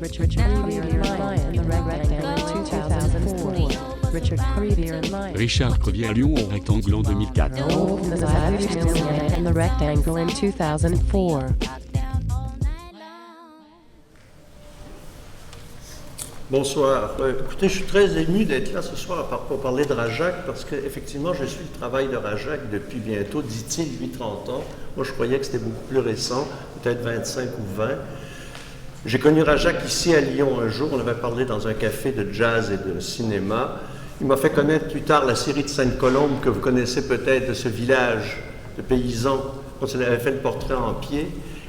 Richard Crevier and the Rectangle 2004. Richard Crevier and Richard Crevier Lyon au rectangle en 2004. and the Rectangle in 2004. Bonsoir. Écoutez, je suis très ému d'être là ce soir pour parler de Rajac parce qu'effectivement, je suis le travail de Rajac depuis bientôt, dit-il, 30 ans. Moi, je croyais que c'était beaucoup plus récent, peut-être 25 ou 20. J'ai connu Rajac ici à Lyon un jour. On avait parlé dans un café de jazz et de cinéma. Il m'a fait connaître plus tard la série de Sainte-Colombe que vous connaissez peut-être, de ce village de paysans dont il avait fait le portrait en pied.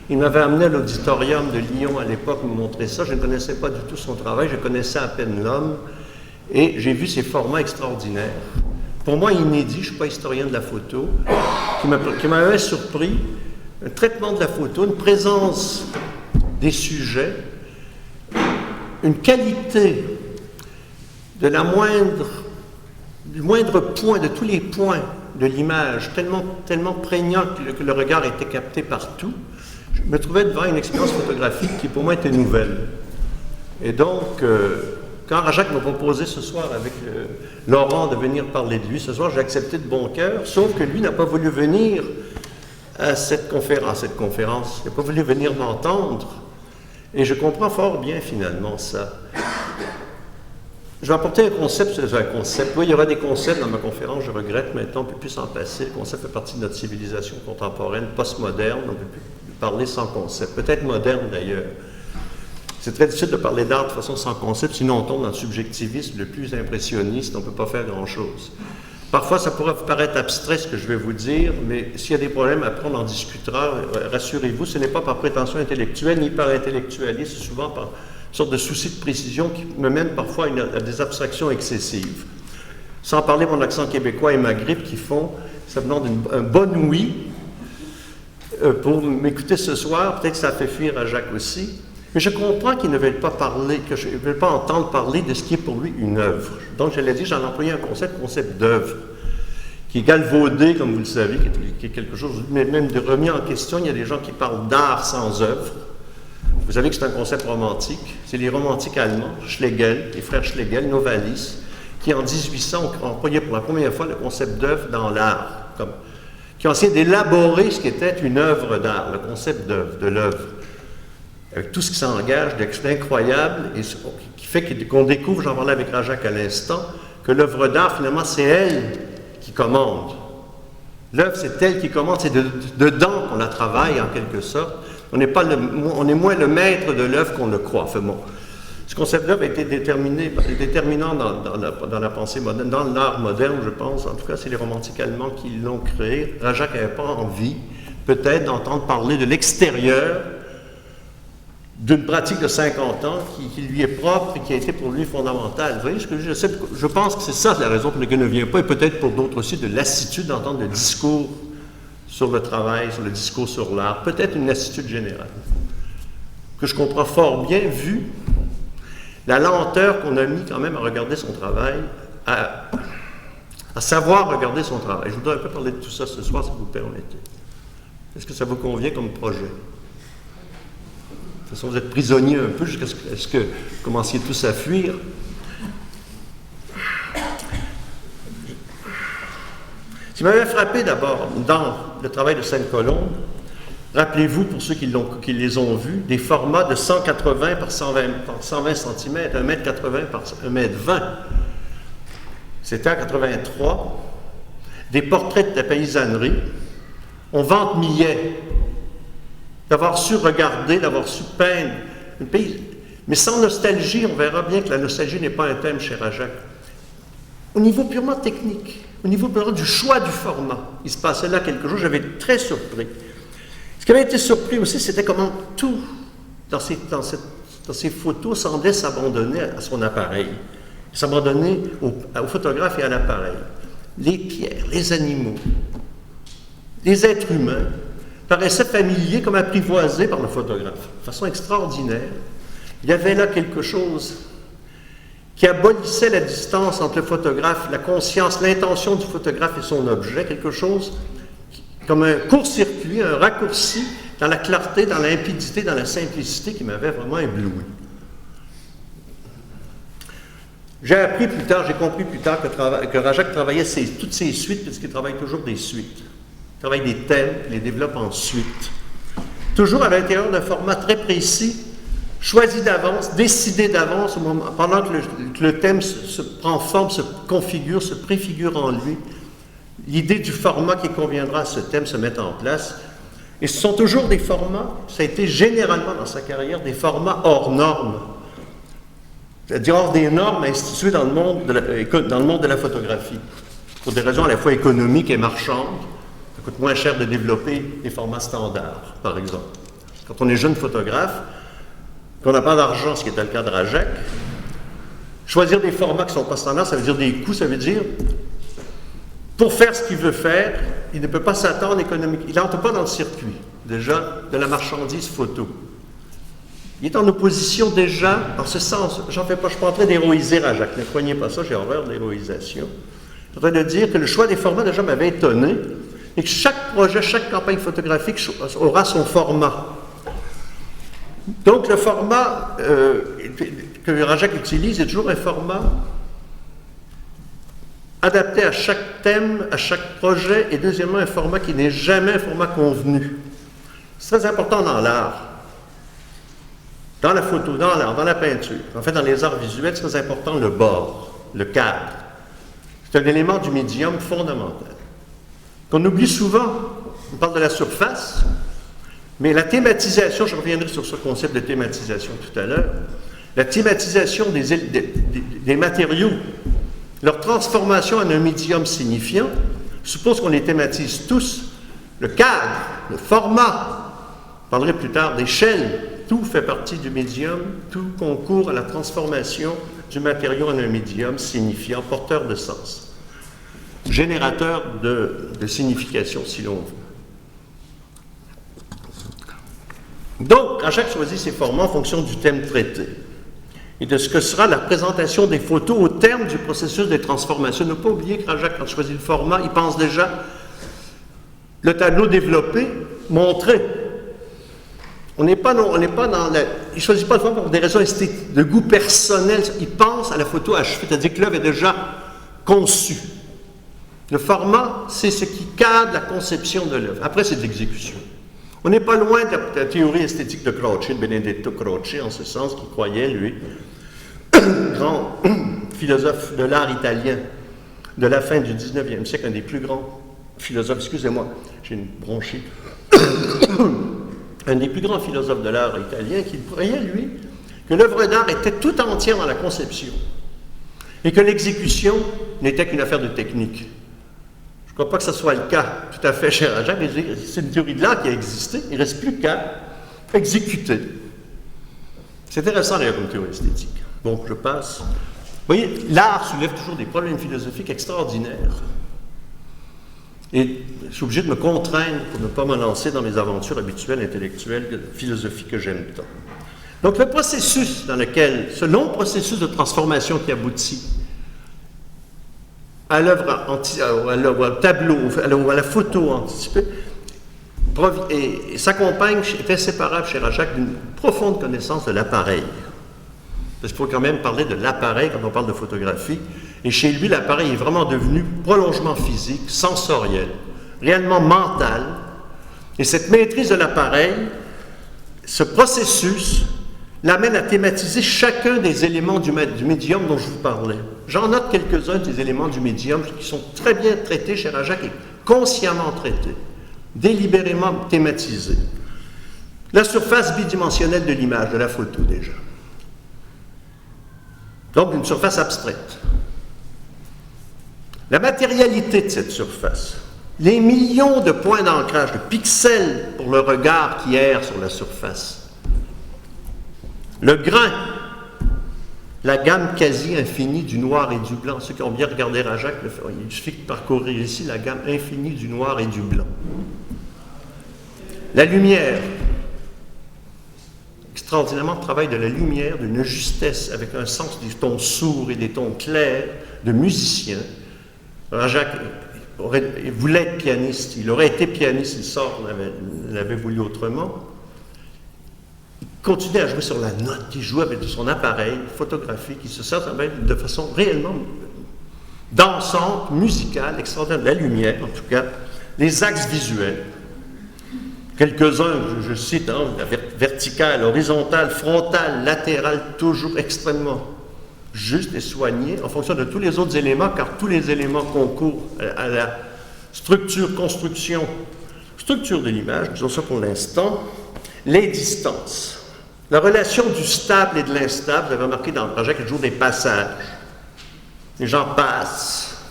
Il m'avait amené à l'auditorium de Lyon à l'époque, me montrer ça. Je ne connaissais pas du tout son travail, je connaissais à peine l'homme. Et j'ai vu ses formats extraordinaires. Pour moi, inédits, je ne suis pas historien de la photo, qui m'avait surpris. Un traitement de la photo, une présence des sujets, une qualité de du moindre point, de tous les points de l'image, tellement prégnant que le regard était capté partout. Je me trouvais devant une expérience photographique qui pour moi était nouvelle. Et donc, quand Rajac m'a proposé ce soir avec Laurent de venir parler de lui, ce soir j'ai accepté de bon cœur, sauf que lui n'a pas voulu venir à cette conférence. Il n'a pas voulu venir m'entendre. Et je comprends fort bien finalement ça. Je vais apporter un concept. Oui, il y aura des concepts dans ma conférence, je regrette maintenant, on ne peut plus s'en passer. Le concept fait partie de notre civilisation contemporaine, postmoderne, on ne peut plus parler sans concept, peut-être moderne d'ailleurs. C'est très difficile de parler d'art de façon sans concept, sinon on tombe dans le subjectivisme le plus impressionniste, on ne peut pas faire grand-chose. Parfois, ça pourrait vous paraître abstrait ce que je vais vous dire, mais s'il y a des problèmes, après on en discutera. Rassurez-vous, ce n'est pas par prétention intellectuelle ni par intellectualisme, c'est souvent par une sorte de souci de précision qui me mène parfois à des abstractions excessives. Sans parler de mon accent québécois et ma grippe qui font, ça me demande un bon oui pour m'écouter ce soir. Peut-être que ça fait fuir à Jacques aussi. Mais je comprends qu'ils ne veulent pas parler, que je ne veux pas entendre parler de ce qui est pour lui une œuvre. Donc, je l'ai dit, j'en ai employé un concept d'œuvre, qui est galvaudé, comme vous le savez, qui est quelque chose, même de remis en question. Il y a des gens qui parlent d'art sans œuvre. Vous savez que c'est un concept romantique. C'est les romantiques allemands, Schlegel, les frères Schlegel, Novalis, qui en 1800 ont employé pour la première fois le concept d'œuvre dans l'art, qui ont essayé d'élaborer ce qu'était une œuvre d'art, le concept d'œuvre, de l'œuvre. Avec tout ce qui s'engage d'incroyable et qui fait qu'on découvre, j'en parlais avec Rajac à l'instant, que l'œuvre d'art, finalement, c'est elle qui commande. L'œuvre, c'est elle qui commande, c'est dedans qu'on la travaille, en quelque sorte. On est moins le maître de l'œuvre qu'on le croit. Enfin, bon. Ce concept d'œuvre a été déterminant dans la pensée moderne, dans l'art moderne, je pense. En tout cas, c'est les romantiques allemands qui l'ont créé. Rajac n'avait pas envie, peut-être, d'entendre parler de l'extérieur d'une pratique de 50 ans qui lui est propre et qui a été pour lui fondamentale. Vous voyez ce que je pense que c'est ça la raison pour laquelle il ne vient pas, et peut-être pour d'autres aussi, de lassitude d'entendre le discours sur le travail, sur le discours sur l'art, peut-être une lassitude générale, que je comprends fort bien, vu la lenteur qu'on a mis quand même à regarder son travail, à savoir regarder son travail. Je voudrais un peu parler de tout ça ce soir, si vous le permettez. Est-ce que ça vous convient comme projet? De toute façon, vous êtes prisonniers un peu jusqu'à ce que vous commenciez tous à fuir. Ce qui m'avait frappé d'abord dans le travail de Sainte-Colombe, rappelez-vous, pour ceux qui les ont vus, des formats de 180 par 120 cm, 1m80 par 1m20. C'était en 83. Des portraits de la paysannerie. On vante millet d'avoir su regarder, d'avoir su peindre une pays. Mais sans nostalgie, on verra bien que la nostalgie n'est pas un thème chez Rajac. Au niveau purement technique, au niveau purement du choix du format, il se passait là quelque chose, j'avais été très surpris. Ce qui avait été surpris aussi, c'était comment tout, dans ces photos, semblait s'abandonner à son appareil, s'abandonner au photographe et à l'appareil. Les pierres, les animaux, les êtres humains, paraissait familier comme apprivoisé par le photographe, de façon extraordinaire. Il y avait là quelque chose qui abolissait la distance entre le photographe, la conscience, l'intention du photographe et son objet, quelque chose comme un court-circuit, un raccourci dans la clarté, dans la limpidité, dans la simplicité qui m'avait vraiment ébloui. J'ai appris plus tard, j'ai compris plus tard que Rajak travaillait toutes ses suites, puisqu'il travaille toujours des suites. Il travaille des thèmes, il les développe en suite. Toujours à l'intérieur d'un format très précis, choisi d'avance, décidé d'avance, pendant que le thème se prend forme, se configure, se préfigure en lui. L'idée du format qui conviendra à ce thème se met en place. Et ce sont toujours des formats, ça a été généralement dans sa carrière, des formats hors normes. C'est-à-dire hors des normes instituées dans le monde de la photographie, pour des raisons à la fois économiques et marchandes. Ça coûte moins cher de développer des formats standards, par exemple. Quand on est jeune photographe, qu'on n'a pas d'argent, ce qui était le cas de Rajak, choisir des formats qui ne sont pas standards, ça veut dire des coûts, ça veut dire, pour faire ce qu'il veut faire, il ne peut pas s'attendre économiquement. Il n'entre pas dans le circuit, déjà, de la marchandise photo. Il est en opposition déjà, en ce sens, je ne suis pas en train d'héroïser Rajak, ne croyez pas ça, j'ai horreur de l'héroïsation. Je suis en train de dire que le choix des formats déjà m'avait étonné, et que chaque projet, chaque campagne photographique aura son format. Donc le format que Rajak utilise est toujours un format adapté à chaque thème, à chaque projet, et deuxièmement un format qui n'est jamais un format convenu. C'est très important dans l'art. Dans la photo, dans l'art, dans la peinture, en fait dans les arts visuels, c'est très important le bord, le cadre. C'est un élément du médium fondamental. Qu'on oublie souvent, on parle de la surface, mais la thématisation, je reviendrai sur ce concept de thématisation tout à l'heure, la thématisation des matériaux, leur transformation en un médium signifiant, suppose qu'on les thématise tous, le cadre, le format, je parlerai plus tard d'échelle, tout fait partie du médium, tout concourt à la transformation du matériau en un médium signifiant, porteur de sens, générateur de signification, si l'on veut. Donc, Rajak choisit ses formats en fonction du thème traité et de ce que sera la présentation des photos au terme du processus de transformation. Ne pas oublier que Rajak, quand il choisit le format, il pense déjà le tableau développé, montré. On n'est pas dans la... Il ne choisit pas le format pour des raisons esthétiques, de goût personnel. Il pense à la photo achevée, c'est-à-dire que l'œuvre est déjà conçue. Le format, c'est ce qui cadre la conception de l'œuvre. Après, c'est de l'exécution. On n'est pas loin de la théorie esthétique de Croce, de Benedetto Croce, en ce sens, qui croyait, lui, grand philosophe de l'art italien de la fin du 19e siècle, un des plus grands philosophes, excusez-moi, j'ai une bronchite, un des plus grands philosophes de l'art italien, qui croyait, lui, que l'œuvre d'art était tout entière dans la conception et que l'exécution n'était qu'une affaire de technique. Je ne crois pas que ce soit le cas tout à fait chez Rajak, mais c'est une théorie de l'art qui a existé, il ne reste plus qu'à exécuter. C'est intéressant d'ailleurs comme théorie esthétique. Bon, je passe. Vous voyez, l'art soulève toujours des problèmes philosophiques extraordinaires. Et je suis obligé de me contraindre pour ne pas me lancer dans mes aventures habituelles, intellectuelles, philosophiques que j'aime tant. Donc le processus dans lequel, ce long processus de transformation qui aboutit à l'œuvre, au tableau, à la photo anticipée, et s'accompagne, est inséparable chez Rajak d'une profonde connaissance de l'appareil. Parce qu'il faut quand même parler de l'appareil quand on parle de photographie. Et chez lui, l'appareil est vraiment devenu prolongement physique, sensoriel, réellement mental. Et cette maîtrise de l'appareil, ce processus, l'amène à thématiser chacun des éléments du médium dont je vous parlais. J'en note quelques-uns des éléments du médium qui sont très bien traités chez Rajak et consciemment traités, délibérément thématisés. La surface bidimensionnelle de l'image, de la photo déjà. Donc une surface abstraite. La matérialité de cette surface, les millions de points d'ancrage, de pixels pour le regard qui erre sur la surface. Le grain, la gamme quasi infinie du noir et du blanc. Ceux qui ont bien regardé Rajak, il suffit de parcourir ici la gamme infinie du noir et du blanc. La lumière, extraordinairement le travail de la lumière, d'une justesse avec un sens des tons sourds et des tons clairs de musicien. Rajak voulait être pianiste, il aurait été pianiste, il l'avait voulu autrement. continuait à jouer sur la note, qui jouait avec son appareil photographique, qui se servait de façon réellement dansante, musicale, extraordinaire, de la lumière en tout cas, les axes visuels. Quelques-uns, je cite, hein, la verticale, horizontale, frontale, latérale, toujours extrêmement juste et soigné en fonction de tous les autres éléments, car tous les éléments concourent à la structure, construction, structure de l'image, disons ça pour l'instant, les distances. La relation du stable et de l'instable, vous avez remarqué dans le projet qu'il y a toujours des passages. Les gens passent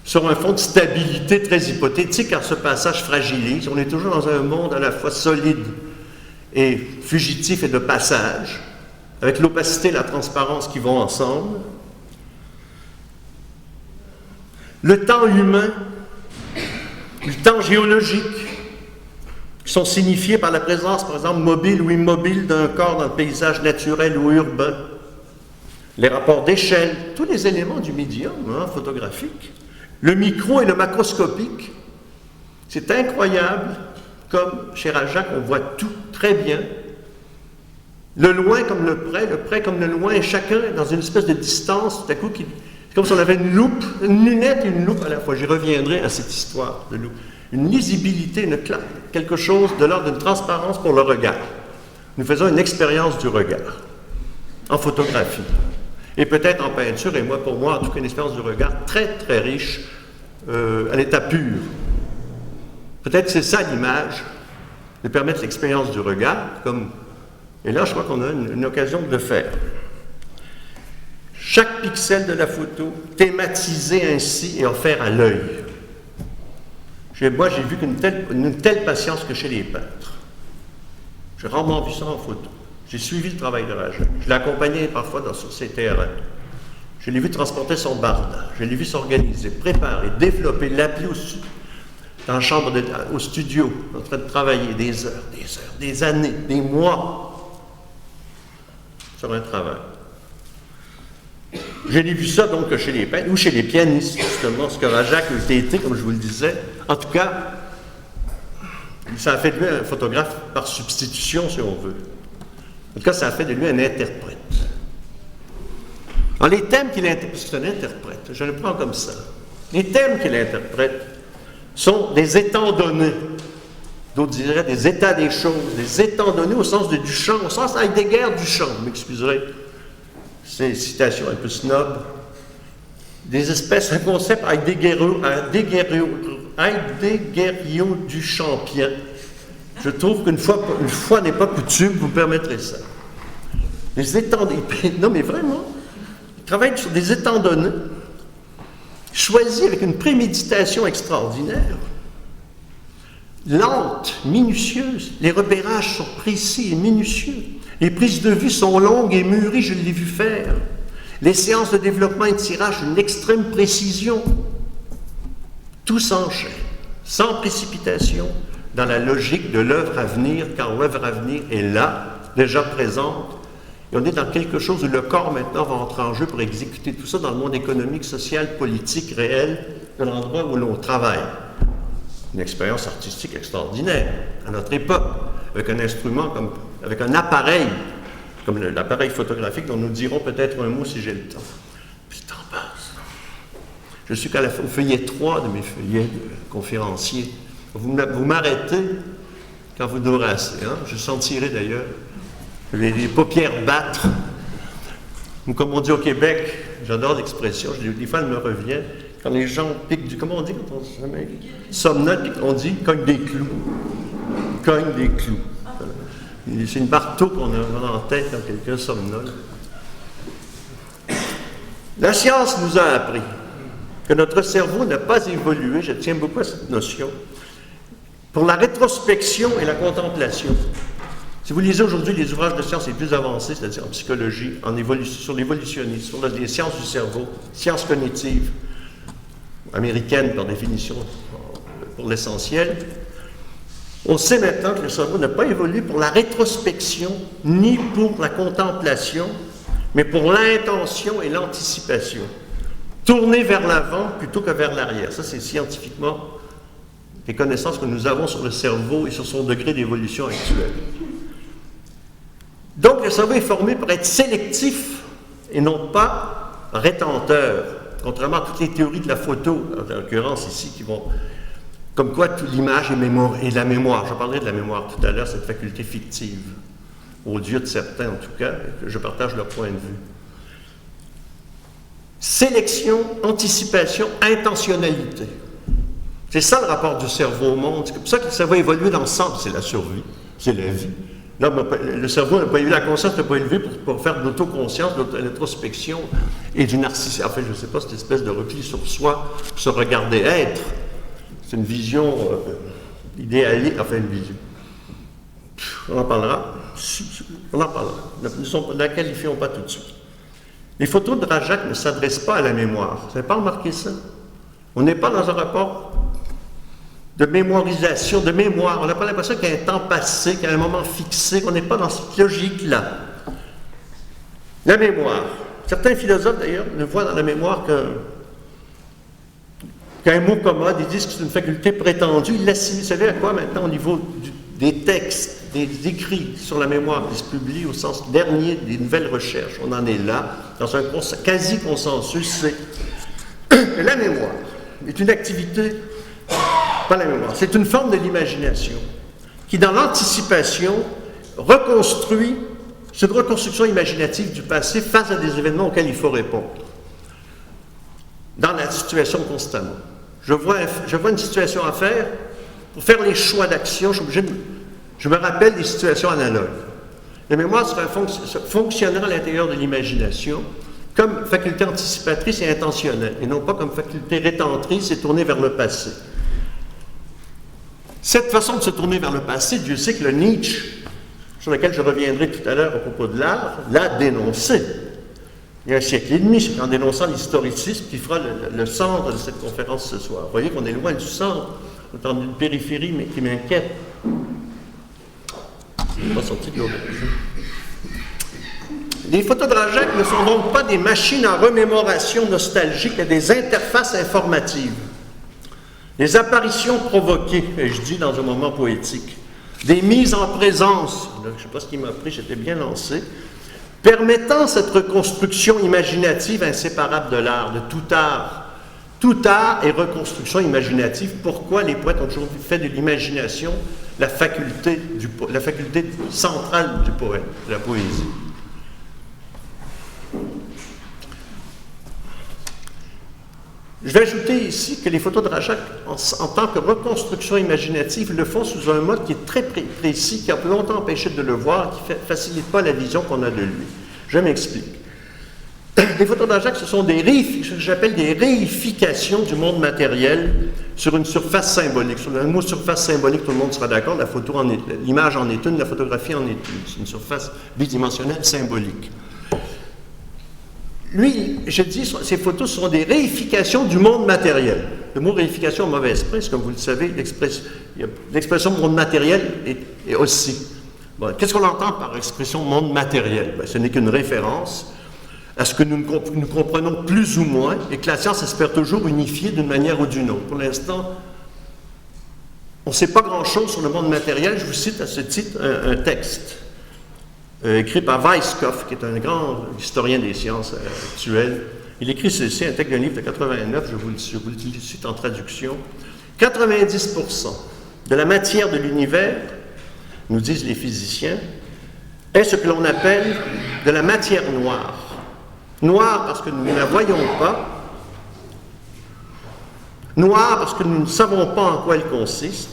sur un fond de stabilité très hypothétique, car ce passage fragilise. On est toujours dans un monde à la fois solide et fugitif et de passage, avec l'opacité et la transparence qui vont ensemble. Le temps humain, le temps géologique, qui sont signifiés par la présence, par exemple, mobile ou immobile d'un corps dans le paysage naturel ou urbain. Les rapports d'échelle, tous les éléments du médium photographique. Le micro et le macroscopique, c'est incroyable, comme chez Rajac, on voit tout très bien. Le loin comme le près comme le loin, et chacun dans une espèce de distance, tout à coup, c'est comme si on avait une loupe, une lunette et une loupe à la fois. J'y reviendrai à cette histoire de loupe. Une lisibilité, quelque chose de l'ordre d'une transparence pour le regard. Nous faisons une expérience du regard, en photographie. Et peut-être en peinture, et pour moi, en tout cas, une expérience du regard très, très riche, à l'état pur. Peut-être que c'est ça l'image, de permettre l'expérience du regard, et là, je crois qu'on a une occasion de le faire. Chaque pixel de la photo, thématisé ainsi et offert à l'œil. Moi, j'ai vu une telle patience que chez les peintres. J'ai rarement vu ça en photo. J'ai suivi le travail de Rajac. Je l'ai accompagné parfois sur ses terrains. Je l'ai vu transporter son barda. Je l'ai vu s'organiser, préparer, développer, l'appeler dans la chambre, au studio, en train de travailler des heures, des années, des mois sur un travail. Je l'ai vu ça donc chez les peintres ou chez les pianistes, justement, ce que Rajac a été, comme je vous le disais. En tout cas, ça a fait de lui un photographe par substitution, si on veut. En tout cas, ça a fait de lui un interprète. Alors, les thèmes qu'il interprète, c'est un interprète, je le prends comme ça. Les thèmes qu'il interprète sont des états donnés. D'autres diraient des états des choses, des états donnés au sens de Duchamp, au sens Heidegger-Duchamp, vous m'excuserez. C'est une citation un peu snob. Des espèces, un concept Heideggerio-Duchampien. Je trouve qu'une fois n'est pas coutume, vous me permettrez ça. Les étendonnés, non mais vraiment, ils travaillent sur des étendonnés, choisis avec une préméditation extraordinaire, lente, minutieuse, les repérages sont précis et minutieux, les prises de vue sont longues et mûries, je l'ai vu faire, les séances de développement et de tirage d'une extrême précision, tout s'enchaîne, sans précipitation, dans la logique de l'œuvre à venir, car l'œuvre à venir est là, déjà présente, et on est dans quelque chose où le corps maintenant va entrer en jeu pour exécuter tout ça dans le monde économique, social, politique, réel, de l'endroit où l'on travaille. Une expérience artistique extraordinaire à notre époque, avec un instrument, avec un appareil, comme l'appareil photographique dont nous dirons peut-être un mot si j'ai le temps. Puis le temps passe. Je suis au feuillet 3 de mes feuillets de conférencier. Vous m'arrêtez quand vous n'aurez assez. Hein? Je sentirai d'ailleurs les paupières battre. Ou comme on dit au Québec, j'adore l'expression, des fois elle me revient, quand les gens piquent du... Comment on dit quand on somnole, on dit cogne des clous. Cogne des clous. Voilà. C'est une marteau qu'on a en tête quand quelqu'un somnole. La science nous a appris que notre cerveau n'a pas évolué, je tiens beaucoup à cette notion, pour la rétrospection et la contemplation. Si vous lisez aujourd'hui les ouvrages de sciences les plus avancés, c'est-à-dire en psychologie, sur l'évolutionnisme, sur les sciences du cerveau, sciences cognitives, américaines par définition pour l'essentiel, on sait maintenant que le cerveau n'a pas évolué pour la rétrospection, ni pour la contemplation, mais pour l'intention et l'anticipation. Tourner vers l'avant plutôt que vers l'arrière. Ça, c'est scientifiquement les connaissances que nous avons sur le cerveau et sur son degré d'évolution actuel. Donc, le cerveau est formé pour être sélectif et non pas rétenteur, contrairement à toutes les théories de la photo, en l'occurrence ici, qui vont... Comme quoi, toute l'image et la mémoire. Je parlerai de la mémoire tout à l'heure, cette faculté fictive, aux yeux de certains en tout cas, je partage leur point de vue. Sélection, anticipation, intentionnalité. C'est ça le rapport du cerveau au monde. C'est pour ça que le cerveau évolue dans le centre, c'est la survie, c'est la vie. Là, le cerveau n'a pas eu la conscience, n'a pas élevé pour faire de l'autoconscience, de l'introspection et du narcissisme. Enfin, je ne sais pas, cette espèce de repli sur soi, pour se regarder être. C'est une vision idéaliste, enfin une vision. On en parlera. On en parlera. Ne la qualifions pas tout de suite. Les photos de Rajak ne s'adressent pas à la mémoire. Vous n'avez pas remarqué ça? On n'est pas dans un rapport de mémorisation, de mémoire. On n'a pas l'impression qu'il y a un temps passé, qu'il y a un moment fixé, qu'on n'est pas dans cette logique-là. La mémoire. Certains philosophes, d'ailleurs, ne voient dans la mémoire qu'un mot commode. Ils disent que c'est une faculté prétendue. Ils l'assimilent. Vous savez à quoi maintenant, au niveau des textes, des écrits sur la mémoire qui se publient au sens dernier des nouvelles recherches? On en est là, dans un quasi-consensus, c'est que la mémoire est une activité, pas la mémoire, c'est une forme de l'imagination qui, dans l'anticipation, reconstruit, c'est une reconstruction imaginative du passé face à des événements auxquels il faut répondre. Dans la situation constamment. Je vois une situation à faire, pour faire les choix d'action, je me rappelle des situations analogues. La mémoire fonctionnera à l'intérieur de l'imagination comme faculté anticipatrice et intentionnelle, et non pas comme faculté rétentrice et tournée vers le passé. Cette façon de se tourner vers le passé, Dieu sait que le Nietzsche, sur lequel je reviendrai tout à l'heure à propos de l'art, l'a dénoncé. Il y a un siècle et demi, c'est en dénonçant l'historicisme qui fera le centre de cette conférence ce soir. Vous voyez qu'on est loin du centre, on est dans une périphérie mais qui m'inquiète. Je ne suis pas sorti de l'autre. Les photos de Rajak ne sont donc pas des machines en remémoration nostalgique, mais des interfaces informatives. Des apparitions provoquées, je dis dans un moment poétique, des mises en présence, je ne sais pas ce qui m'a pris, j'étais bien lancé, permettant cette reconstruction imaginative inséparable de l'art, de tout art. Tout art est reconstruction imaginative. Pourquoi les poètes ont toujours fait de l'imagination la faculté centrale du poème, de la poésie? Je vais ajouter ici que les photos de Rajak, en tant que reconstruction imaginative, le font sous un mode qui est très précis, qui a longtemps empêché de le voir, qui ne facilite pas la vision qu'on a de lui. Je m'explique. Les photos de Rajak, ce sont ce que j'appelle des réifications du monde matériel sur une surface symbolique. Sur le mot surface symbolique, tout le monde sera d'accord, l'image en est une, la photographie en est une. C'est une surface bidimensionnelle symbolique. Lui, je dis, ces photos sont des réifications du monde matériel. Le mot réification a mauvaise presse, comme vous le savez, l'expression monde matériel est aussi. Bon, qu'est-ce qu'on entend par expression monde matériel? Ben, ce n'est qu'une référence à ce que nous comprenons plus ou moins et que la science espère toujours unifier d'une manière ou d'une autre. Pour l'instant, on ne sait pas grand-chose sur le monde matériel. Je vous cite à ce titre un texte écrit par Weisskopf, qui est un grand historien des sciences actuelles. Il écrit ceci, un texte d'un livre de 89, je vous le cite en traduction. 90% de la matière de l'univers, nous disent les physiciens, est ce que l'on appelle de la matière noire. Noire parce que nous ne la voyons pas, noire parce que nous ne savons pas en quoi elle consiste,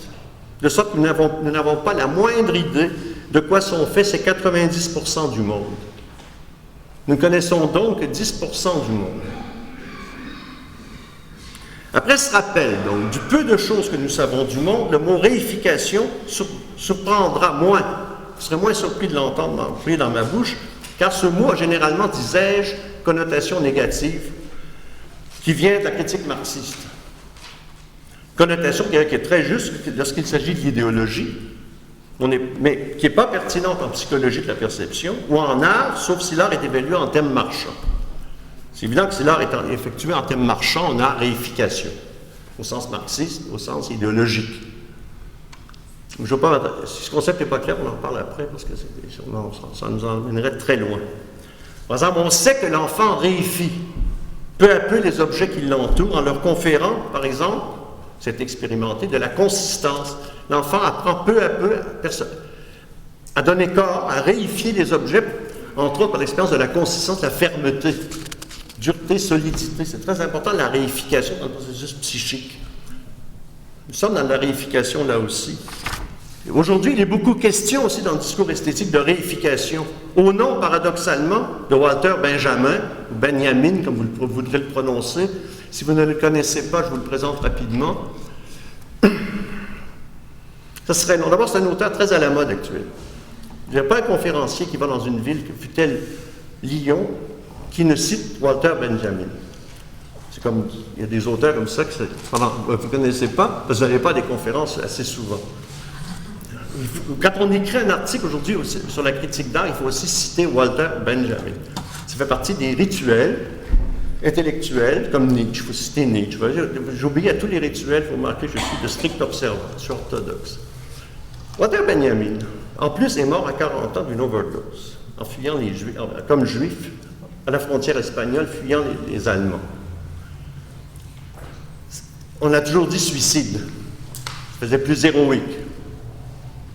de sorte que nous n'avons pas la moindre idée de quoi sont faits ces 90% du monde. Nous connaissons donc 10% du monde. Après ce rappel, donc, du peu de choses que nous savons du monde, le mot réification surprendra moins. Vous serez moins surpris de l'entendre dans ma bouche, car ce mot a généralement, disais-je, connotation négative, qui vient de la critique marxiste. Connotation qui est très juste lorsqu'il s'agit de l'idéologie, mais qui n'est pas pertinente en psychologie de la perception ou en art, sauf si l'art est évalué en termes marchands. C'est évident que si l'art est effectué en termes marchands, on a réification, au sens marxiste, au sens idéologique. Je veux pas, si ce concept n'est pas clair, on en parle après, parce que ça nous emmènerait très loin. Par exemple, on sait que l'enfant réifie peu à peu les objets qui l'entourent en leur conférant, par exemple, c'est expérimenté, de la consistance. L'enfant apprend peu à peu à donner corps, à réifier les objets, entre autres par l'expérience de la consistance, de la fermeté, dureté, solidité. C'est très important, la réification dans le processus psychique. Nous sommes dans la réification là aussi. Aujourd'hui, il est beaucoup question aussi dans le discours esthétique de réification, au nom, paradoxalement, de Walter Benjamin, ou Benjamin, comme vous voudrez le prononcer. Si vous ne le connaissez pas, je vous le présente rapidement. D'abord, c'est un auteur très à la mode actuelle. Il n'y a pas un conférencier qui va dans une ville, que fût-elle Lyon, qui ne cite Walter Benjamin. C'est comme, il y a des auteurs comme ça que vous ne connaissez pas, parce que vous n'avez pas des conférences assez souvent. Quand on écrit un article aujourd'hui sur la critique d'art, il faut aussi citer Walter Benjamin. Ça fait partie des rituels intellectuels, comme Nietzsche. Il faut citer Nietzsche. J'obéis à tous les rituels, il faut marquer que je suis de strict observant, je suis orthodoxe. Walter Benjamin, en plus, est mort à 40 ans d'une overdose, en fuyant les Juifs, comme juif, à la frontière espagnole, fuyant les Allemands. On a toujours dit suicide. Ça faisait plus héroïque.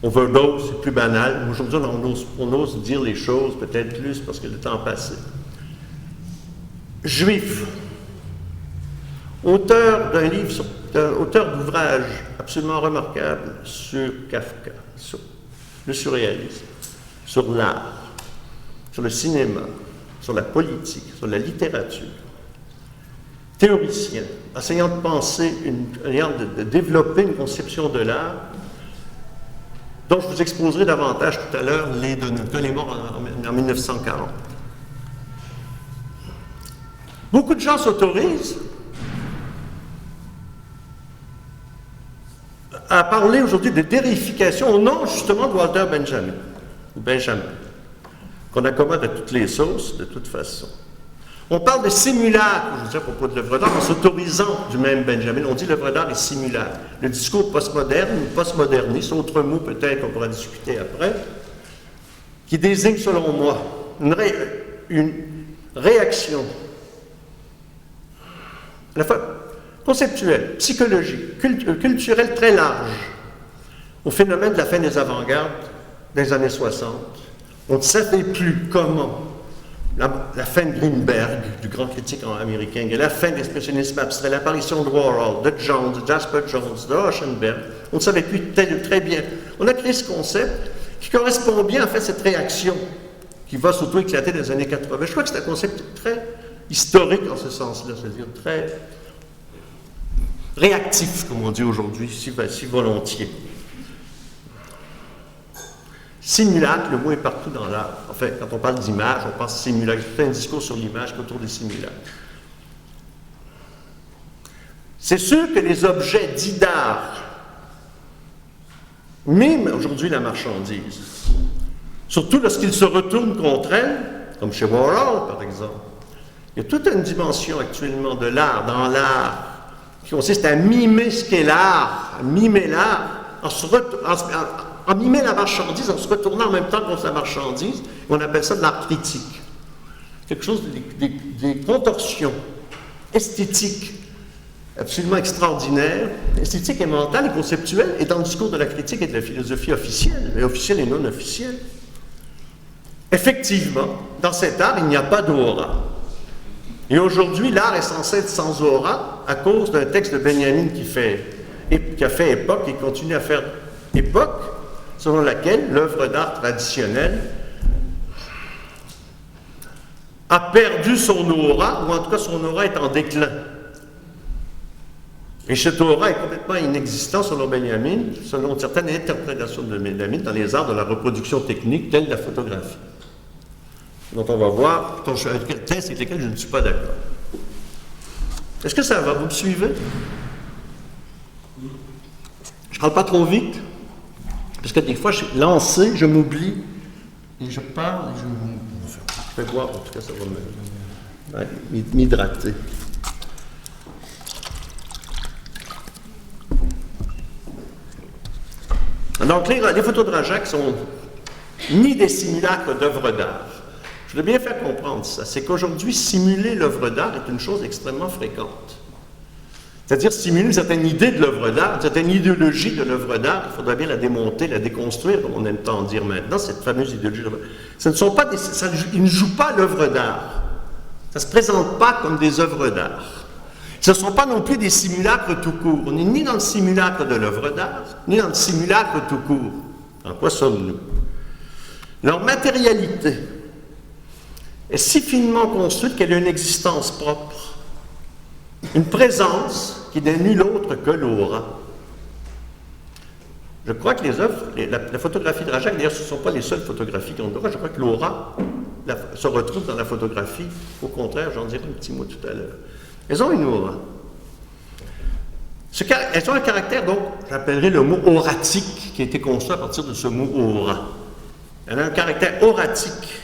Overdose, c'est plus banal. Aujourd'hui, on ose dire les choses peut-être plus parce que le temps a passé. Juif, auteur d'un livre, auteur d'ouvrages absolument remarquables sur Kafka, sur le surréalisme, sur l'art, sur le cinéma, sur la politique, sur la littérature. Théoricien, essayant de penser, essayant de développer une conception de l'art, dont je vous exposerai davantage tout à l'heure, il est mort en 1940. Beaucoup de gens s'autorisent à parler aujourd'hui de dérification au nom justement de Walter Benjamin, ou Benjamin, qu'on accommode à toutes les sauces de toute façon. On parle de simulacre, je dis à propos de l'œuvre d'art, en s'autorisant du même Benjamin. On dit l'œuvre d'art est simulacre. Le discours postmoderne ou postmoderniste, autre mot peut-être qu'on pourra discuter après, qui désigne selon moi une réaction à la fois conceptuelle, psychologique, culturelle très large au phénomène de la fin des avant-gardes des années 60. On ne savait plus comment la fin de Greenberg, du grand critique américain, et la fin de l'expressionnisme abstrait, l'apparition de Warhol, de Jones, de Jasper Jones, de Rauschenberg, on ne savait plus très bien. On a créé ce concept qui correspond bien à fait cette réaction qui va surtout éclater dans les années 80. Je crois que c'est un concept très historique en ce sens-là, c'est-à-dire très réactif, comme on dit aujourd'hui, si volontiers. Simulacre, le mot est partout dans l'art. Enfin, quand on parle d'image, on pense simulacre. C'est un discours sur l'image autour des simulacres. C'est sûr que les objets dits d'art miment aujourd'hui la marchandise. Surtout lorsqu'ils se retournent contre elle, comme chez Warhol, par exemple. Il y a toute une dimension actuellement de l'art, dans l'art, qui consiste à mimer ce qu'est l'art, à mimer l'art, en mimer la marchandise, en se retournant en même temps contre la marchandise. On appelle ça de l'art critique. Quelque chose, des contorsions esthétiques absolument extraordinaires, esthétiques et mentales et conceptuelles, et dans le discours de la critique et de la philosophie officielle, mais officielle et non officielle. Effectivement, dans cet art, il n'y a pas d'aura. Et aujourd'hui, l'art est censé être sans aura à cause d'un texte de Benjamin qui a fait époque et continue à faire époque, selon laquelle l'œuvre d'art traditionnelle a perdu son aura, ou en tout cas son aura est en déclin. Et cette aura est complètement inexistante selon Benjamin, selon certaines interprétations de Benjamin dans les arts de la reproduction technique, telle la photographie. Donc on va voir thèse avec lesquelles je ne suis pas d'accord. Est-ce que ça va? Vous me suivez? Je ne parle pas trop vite, parce que des fois, je suis lancé, je m'oublie, et je parle, et je vais boire, en tout cas, ça va m'hydrater. Donc, les photos de Rajac sont ni des simulacres d'œuvres d'art. Je voudrais bien faire comprendre ça. C'est qu'aujourd'hui, simuler l'œuvre d'art est une chose extrêmement fréquente. C'est-à-dire simuler une certaine idée de l'œuvre d'art, une certaine idéologie de l'œuvre d'art, il faudrait bien la démonter, la déconstruire, comme on aime tant dire maintenant, cette fameuse idéologie de l'œuvre d'art. Ce ne sont pas ils ne jouent pas l'œuvre d'art. Ça ne se présente pas comme des œuvres d'art. Ce ne sont pas non plus des simulacres tout court. On n'est ni dans le simulacre de l'œuvre d'art, ni dans le simulacre tout court. En quoi sommes-nous? Leur matérialité est si finement construite qu'elle a une existence propre, une présence qui n'est nulle autre que l'aura. Je crois que les œuvres, la photographie de Rajac, d'ailleurs, ce ne sont pas les seules photographies qui ont l'aura. Je crois que l'aura se retrouve dans la photographie. Au contraire, j'en dirai un petit mot tout à l'heure. Elles ont une aura. Elles ont un caractère, donc, j'appellerais le mot auratique, qui a été construit à partir de ce mot aura. Elle a un caractère auratique.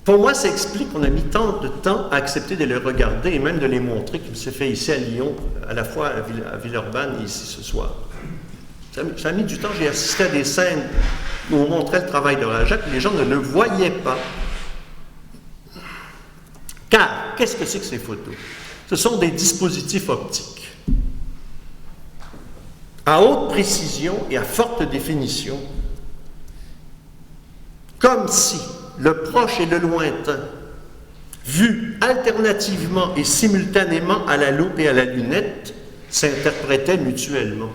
Pour moi, ça explique qu'on a mis tant de temps à accepter de les regarder et même de les montrer, comme c'est fait ici à Lyon, à la fois à Villeurbanne et ici ce soir. Ça a mis du temps. J'ai assisté à des scènes où on montrait le travail de Rajac, les gens ne le voyaient pas. Car, qu'est-ce que c'est que ces photos? Ce sont des dispositifs optiques. À haute précision et à forte définition, comme si le proche et le lointain, vus alternativement et simultanément à la loupe et à la lunette, s'interprétaient mutuellement.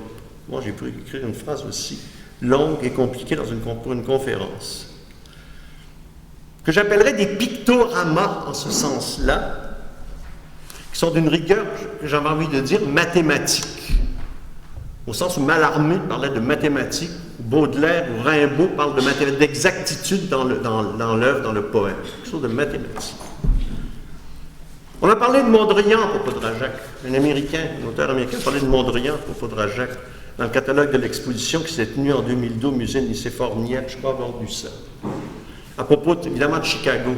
Moi, j'ai pu écrire une phrase aussi longue et compliquée pour une conférence, que j'appellerais des pictoramas en ce sens-là, qui sont d'une rigueur, que j'avais envie de dire, mathématique, au sens où Mallarmé parlait de mathématiques, Baudelaire ou Rimbaud parlent de mathématiques, d'exactitude dans l'œuvre, dans le poème, quelque chose de mathématique. On a parlé de Mondrian à propos de Rajac, un auteur américain parlait de Mondrian à propos de Rajac, dans le catalogue de l'exposition qui s'est tenue en 2002 au musée Nicéphore-Niépce, je crois, à bord du Seine. À propos, évidemment, de Chicago.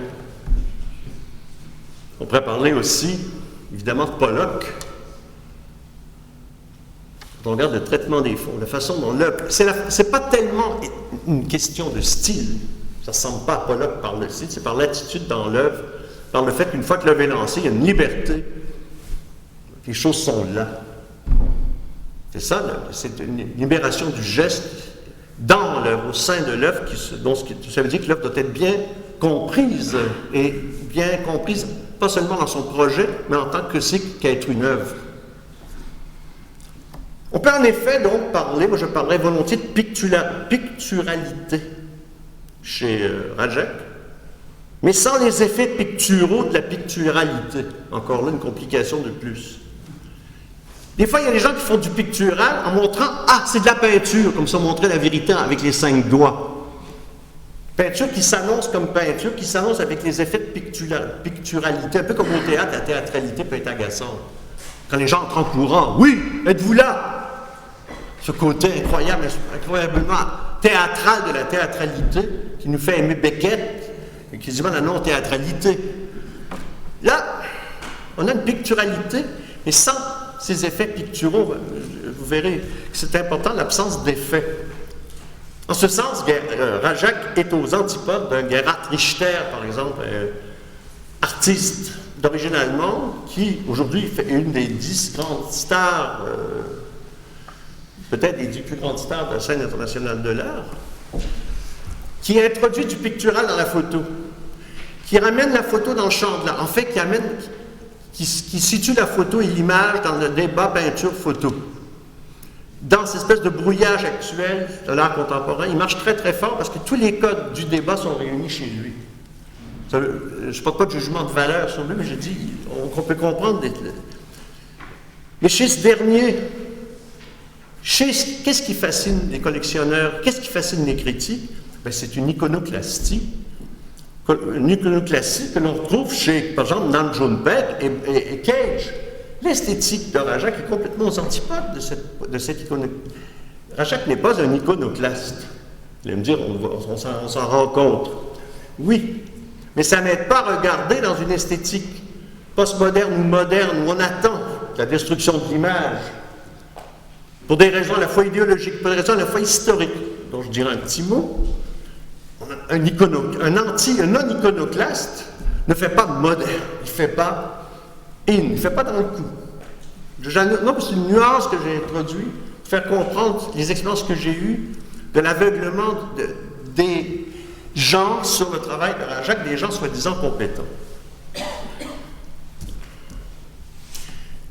On pourrait parler aussi, évidemment, de Pollock. Quand on regarde le traitement des fonds, la façon dont l'œuvre... C'est pas tellement une question de style. Ça ne ressemble pas à Pollock par le style, c'est par l'attitude dans l'œuvre, par le fait qu'une fois que l'œuvre est lancée, il y a une liberté. Les choses sont là. C'est ça, c'est une libération du geste dans l'œuvre, au sein de l'œuvre, ça veut dire que l'œuvre doit être bien comprise, et bien comprise, pas seulement dans son projet, mais en tant que c'est qu'être une œuvre. On peut en effet donc parler, moi je parlerais volontiers de picturalité chez Rajac, mais sans les effets picturaux de la picturalité. Encore là, une complication de plus. Des fois, il y a des gens qui font du pictural en montrant « Ah, c'est de la peinture », comme ça montrer la vérité avec les 5 doigts. Peinture qui s'annonce comme peinture, qui s'annonce avec les effets de picturalité, un peu comme au théâtre, la théâtralité peut être agaçante. Quand les gens entrent en courant, « Oui, êtes-vous là ?» Ce côté incroyablement théâtral de la théâtralité qui nous fait aimer Beckett et qui dit la non-théâtralité. Là, on a une picturalité, mais sans ces effets picturaux. Vous verrez que c'est important, l'absence d'effets. En ce sens, Rajac est aux antipodes d'un Gerhard Richter, par exemple, artiste d'origine allemande, qui aujourd'hui fait une des 10 grandes stars, peut-être des 10 plus grandes stars de la scène internationale de l'art, qui introduit du pictural dans la photo, qui ramène la photo dans le champ de l'art, en fait, qui situe la photo et l'image dans le débat peinture-photo. Dans cette espèce de brouillage actuel de l'art contemporain, il marche très très fort parce que tous les codes du débat sont réunis chez lui. Je ne porte pas de jugement de valeur sur lui, mais je dis qu'on peut comprendre. Mais chez ce dernier, qu'est-ce qui fascine les collectionneurs, qu'est-ce qui fascine les critiques? Ben, c'est une iconoclastie. Une iconoclastie que l'on retrouve chez, par exemple, Nam June Paik et Cage. L'esthétique de Rajac est complètement aux antipodes de cette iconoclastie. Rajac n'est pas un iconoclaste. Vous allez me dire, on s'en rend compte. Oui, mais ça n'aide pas à regarder dans une esthétique postmoderne ou moderne où on attend la destruction de l'image pour des raisons à la fois idéologiques, pour des raisons à la fois historiques, dont je dirais un petit mot. Un non-iconoclaste ne fait pas moderne, il ne fait pas il ne fait pas dans le coup. Non, c'est une nuance que j'ai introduite, pour faire comprendre les expériences que j'ai eues de l'aveuglement des gens sur le travail de Rajac, des gens soi-disant compétents.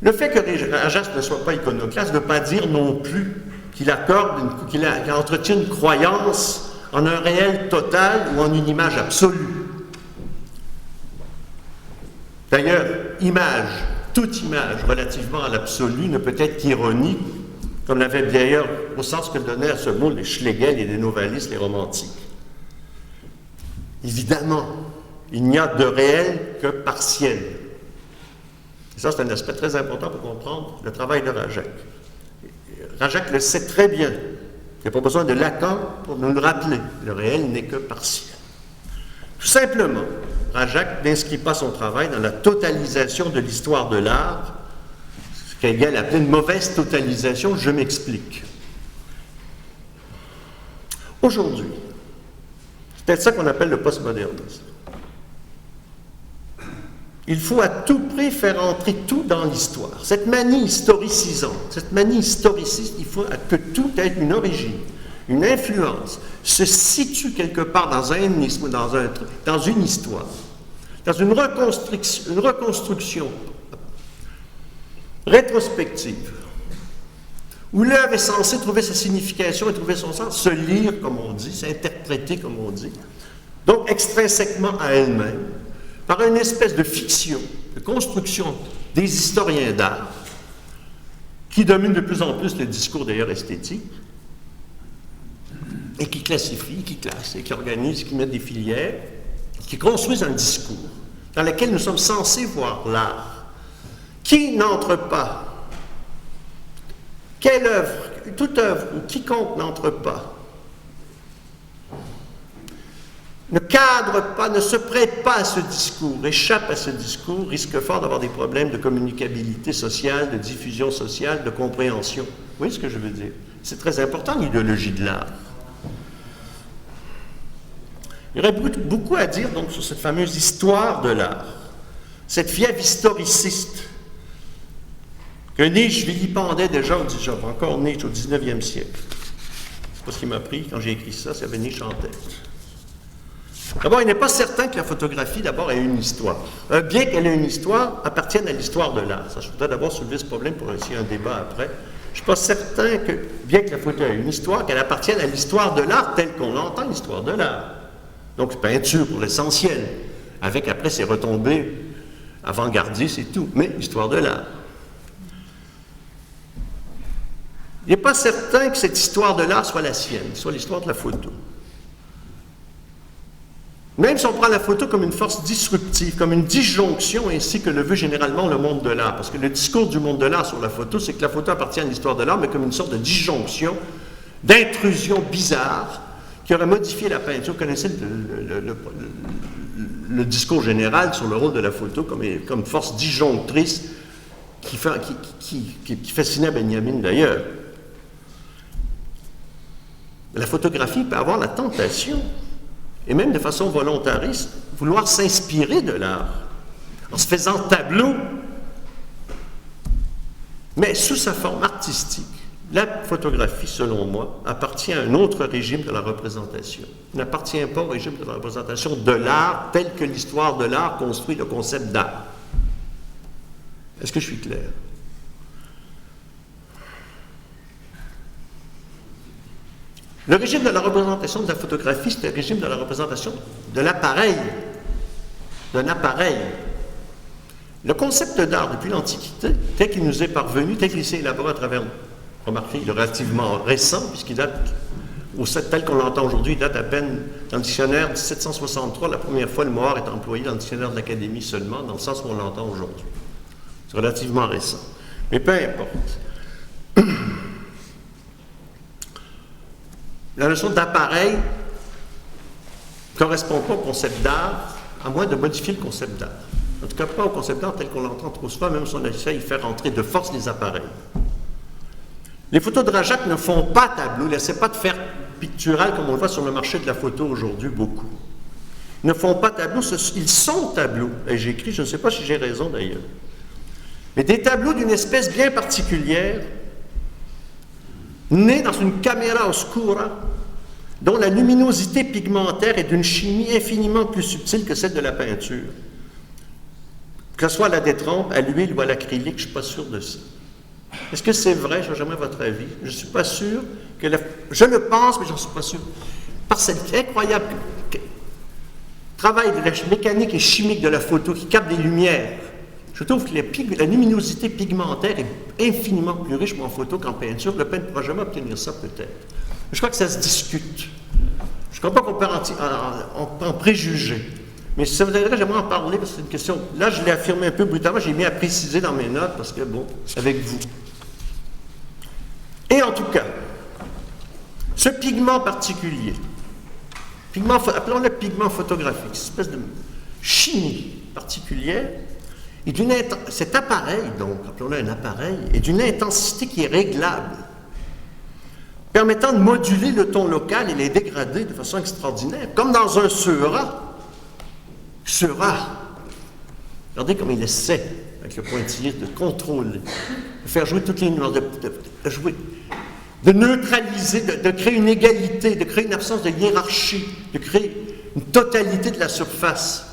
Le fait que Rajac ne soit pas iconoclaste ne veut pas dire non plus qu'il entretient une croyance en un réel total ou en une image absolue. D'ailleurs, toute image relativement à l'absolu ne peut être qu'ironique, comme l'avait d'ailleurs, au sens que donnaient à ce mot les Schlegel et les Novalis, les romantiques. Évidemment, il n'y a de réel que partiel. Et ça, c'est un aspect très important pour comprendre le travail de Rajac. Rajac le sait très bien. Il n'y a pas besoin de Lacan pour nous le rappeler. Le réel n'est que partiel. Tout simplement, Rajac n'inscrit pas son travail dans la totalisation de l'histoire de l'art, ce qu'Hegel appelait une mauvaise totalisation. Je m'explique. Aujourd'hui, c'est peut-être ça qu'on appelle le postmodernisme. Il faut à tout prix faire entrer tout dans l'histoire. Cette manie historicisante, cette manie historiciste, il faut que tout ait une origine, une influence, se situe quelque part dans un hémisme, dans une histoire, dans une reconstruction rétrospective, où l'œuvre est censée trouver sa signification et trouver son sens, se lire, comme on dit, s'interpréter, comme on dit, donc extrinsèquement à elle-même, par une espèce de fiction, de construction des historiens d'art, qui domine de plus en plus le discours d'ailleurs esthétique, et qui classifie, qui classe, et qui organise, qui met des filières, qui construisent un discours dans lequel nous sommes censés voir l'art. Qui n'entre pas? Quelle œuvre, toute œuvre, ou quiconque n'entre pas, ne cadre pas, ne se prête pas à ce discours, échappe à ce discours, risque fort d'avoir des problèmes de communicabilité sociale, de diffusion sociale, de compréhension. Vous voyez ce que je veux dire? C'est très important, l'idéologie de l'art. Il y aurait beaucoup à dire donc sur cette fameuse histoire de l'art, cette fièvre historiciste que Nietzsche vilipendait déjà, encore Nietzsche au 19e siècle. C'est pas ce qui m'a pris quand j'ai écrit ça, s'il y avait Nietzsche en tête. D'abord, il n'est pas certain que la photographie, d'abord, ait une histoire. Bien qu'elle ait une histoire, appartienne à l'histoire de l'art. Ça, je voudrais d'abord soulever ce problème pour essayer un débat après. Je ne suis pas certain que, bien que la photo ait une histoire, qu'elle appartienne à l'histoire de l'art telle qu'on l'entend, l'histoire de l'art. Donc, peinture pour l'essentiel, avec après ses retombées avant-gardistes et tout, mais l'histoire de l'art. Il n'est pas certain que cette histoire de l'art soit la sienne, soit l'histoire de la photo. Même si on prend la photo comme une force disruptive, comme une disjonction, ainsi que le veut généralement le monde de l'art. Parce que le discours du monde de l'art sur la photo, c'est que la photo appartient à l'histoire de l'art, mais comme une sorte de disjonction, d'intrusion bizarre, qui aurait modifié la peinture. Vous connaissez le discours général sur le rôle de la photo comme force disjonctrice qui fascinait Benjamin d'ailleurs. La photographie peut avoir la tentation, et même de façon volontariste, vouloir s'inspirer de l'art, en se faisant tableau, mais sous sa forme artistique. La photographie, selon moi, appartient à un autre régime de la représentation. Elle n'appartient pas au régime de la représentation de l'art tel que l'histoire de l'art construit le concept d'art. Est-ce que je suis clair? Le régime de la représentation de la photographie, c'est le régime de la représentation de l'appareil, d'un appareil. Le concept d'art, depuis l'Antiquité, tel qu'il nous est parvenu, tel qu'il s'est élaboré à travers, remarquez, il est relativement récent, puisqu'il date, tel qu'on l'entend aujourd'hui, il date à peine dans le dictionnaire 1763, la première fois le mot art est employé dans le dictionnaire de l'Académie seulement, dans le sens où on l'entend aujourd'hui. C'est relativement récent. Mais peu importe. La notion d'appareil ne correspond pas au concept d'art, à moins de modifier le concept d'art. En tout cas, pas au concept d'art tel qu'on l'entend trop souvent, même si on essaie de faire entrer de force les appareils. Les photos de Drajac ne font pas tableau, ne laissent pas de faire pictural comme on le voit sur le marché de la photo aujourd'hui beaucoup. Ils ne font pas tableau, ils sont tableaux. Et j'écris, je ne sais pas si j'ai raison d'ailleurs. Mais des tableaux d'une espèce bien particulière, nés dans une caméra oscura, dont la luminosité pigmentaire est d'une chimie infiniment plus subtile que celle de la peinture. Que ce soit à la détrempe, à l'huile ou à l'acrylique, je ne suis pas sûr de ça. Est-ce que c'est vrai? J'aimerais votre avis. Je ne suis pas sûr que je le pense, mais je n'en suis pas sûr. Parce que c'est incroyable travail de la mécanique et chimique de la photo qui capte des lumières. Je trouve que la luminosité pigmentaire est infiniment plus riche en photo qu'en peinture. Le peintre ne pourra jamais obtenir ça, peut-être. Je crois que ça se discute. Je ne crois pas qu'on peut en préjuger. Mais si ça vous intéresse, j'aimerais en parler parce que c'est une question. Là, je l'ai affirmé un peu brutalement, j'ai mis à préciser dans mes notes parce que, bon, avec vous. Et en tout cas, ce pigment particulier, appelons-le pigment photographique, cette espèce de chimie particulière, cet appareil, donc, appelons-le un appareil, est d'une intensité qui est réglable, permettant de moduler le ton local et les dégrader de façon extraordinaire, comme dans un Seurat. Regardez comme il essaie, avec le pointillé, de contrôler, de faire jouer toutes les nuances, de neutraliser, de créer une égalité, de créer une absence de hiérarchie, de créer une totalité de la surface.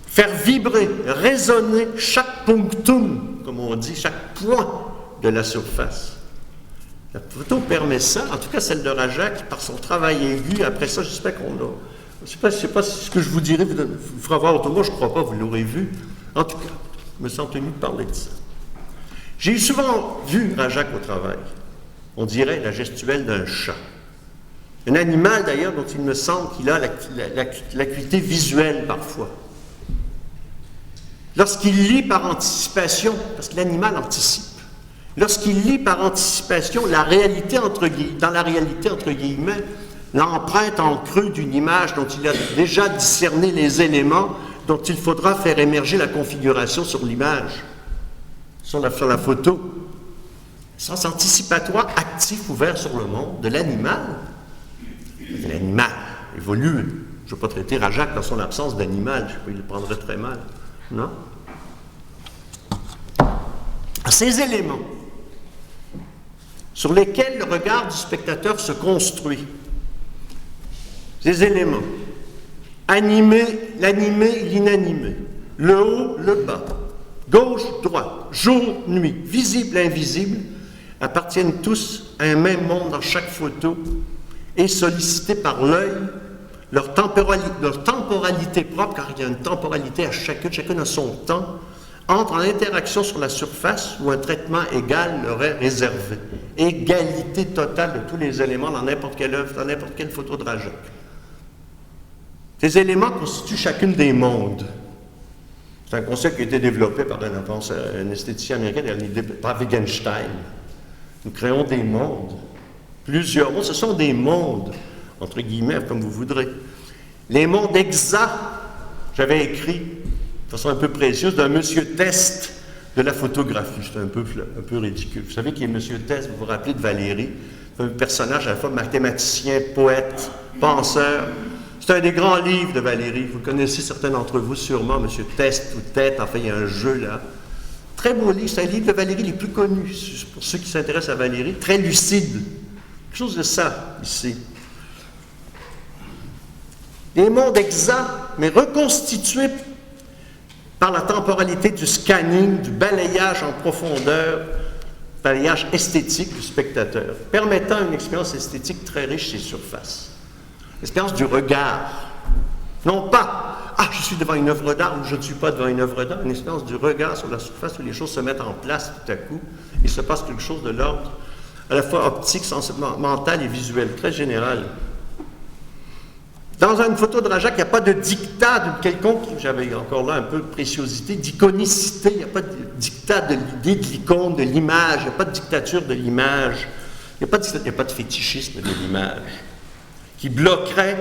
Faire vibrer, résonner chaque punctum, comme on dit, chaque point de la surface. La photo permet ça, en tout cas celle de Drajac, par son travail aigu. Après ça, j'espère qu'on a... Je ne sais pas ce que je vous dirai, vous ferez voir autour de moi, je ne crois pas, vous l'aurez vu. En tout cas, je me sens tenu de parler de ça. J'ai souvent vu Drajac au travail. On dirait la gestuelle d'un chat. Un animal, d'ailleurs, dont il me semble qu'il a l'acuité visuelle parfois. Lorsqu'il lit par anticipation, parce que l'animal anticipe, lorsqu'il lit par anticipation dans la réalité, entre guillemets, l'empreinte en creux d'une image dont il a déjà discerné les éléments dont il faudra faire émerger la configuration sur l'image, sur la photo. Sens anticipatoire, actif, ouvert sur le monde de l'animal. L'animal évolue. Je ne veux pas traiter Drajac dans son absence d'animal, je sais pas, il le prendrait très mal. Non? Ces éléments sur lesquels le regard du spectateur se construit, ces éléments, l'animé, l'inanimé, le haut, le bas, gauche, droite, jour, nuit, visible, invisible, appartiennent tous à un même monde dans chaque photo et sollicités par l'œil, leur temporalité propre, car il y a une temporalité à chacune a son temps, entre en interaction sur la surface où un traitement égal leur est réservé. Égalité totale de tous les éléments dans n'importe quelle œuvre, dans n'importe quelle photo de Drajac. Ces éléments constituent chacune des mondes. C'est un concept qui a été développé par un esthéticien américain, par Wittgenstein. Nous créons des mondes. Plusieurs mondes, ce sont des mondes, entre guillemets, comme vous voudrez. Les mondes exacts, j'avais écrit, de façon un peu précieuse, d'un monsieur Test de la photographie. C'est un peu ridicule. Vous savez qui est monsieur Test, vous vous rappelez de Valéry, c'est un personnage à la fois mathématicien, poète, penseur. C'est un des grands livres de Valéry. Vous connaissez certains d'entre vous sûrement, monsieur Test ou Tête, enfin il y a un jeu là. Très beau livre, c'est un livre de Valéry les plus connus, pour ceux qui s'intéressent à Valéry, très lucide. Quelque chose de ça, ici. Des mondes exacts, mais reconstitués par la temporalité du scanning, du balayage en profondeur, balayage esthétique du spectateur, permettant une expérience esthétique très riche et surface. L'expérience du regard. Non pas, je suis devant une œuvre d'art ou je ne suis pas devant une œuvre d'art, une expérience du regard sur la surface où les choses se mettent en place tout à coup, il se passe quelque chose de l'ordre à la fois optique, mental et visuel, très général. Dans une photo de Drajac, il n'y a pas de dictat d'une quelconque, j'avais encore là un peu de préciosité, d'iconicité, il n'y a pas de dictat de l'idée de l'icône, de l'image, il n'y a pas de dictature de l'image, il n'y a pas de fétichisme de l'image, qui bloquerait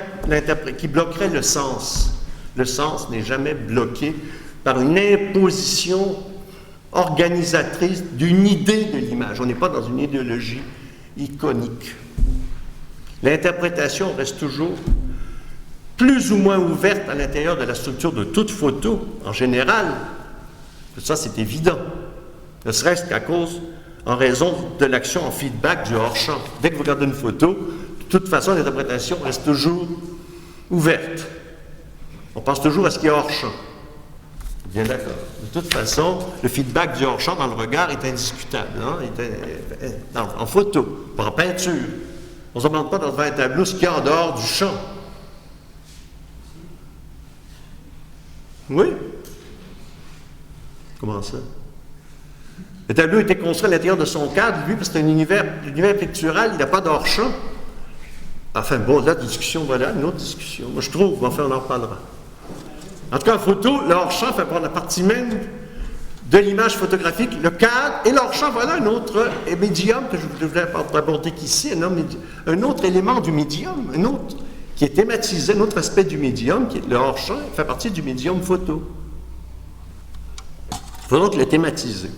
le sens. Le sens n'est jamais bloqué par une imposition organisatrice d'une idée de l'image. On n'est pas dans une idéologie iconique. L'interprétation reste toujours plus ou moins ouverte à l'intérieur de la structure de toute photo, en général. Ça, c'est évident. Ne serait-ce qu'à cause, en raison de l'action en feedback du hors-champ. Dès que vous regardez une photo, de toute façon, l'interprétation reste toujours ouverte. On pense toujours à ce qui est hors-champ. Bien d'accord. De toute façon, le feedback du hors-champ dans le regard est indiscutable. Hein? En photo, pas en peinture. On ne se demande pas devant un tableau ce qu'il y a en dehors du champ. Oui? Comment ça? Le tableau était construit à l'intérieur de son cadre, lui, parce que c'est un univers pictural, il n'a pas d'hors-champ. Enfin, bon, là, discussion, voilà, une autre discussion. Moi, je trouve, enfin, on en reparlera. En tout cas, en photo, le hors-champ fait partie même de l'image photographique, le cadre et le hors-champ. Voilà un autre médium que je voulais aborder ici, un autre élément du médium, un autre qui est thématisé, un autre aspect du médium, qui est le hors-champ, fait partie du médium photo. Il faut donc le thématiser.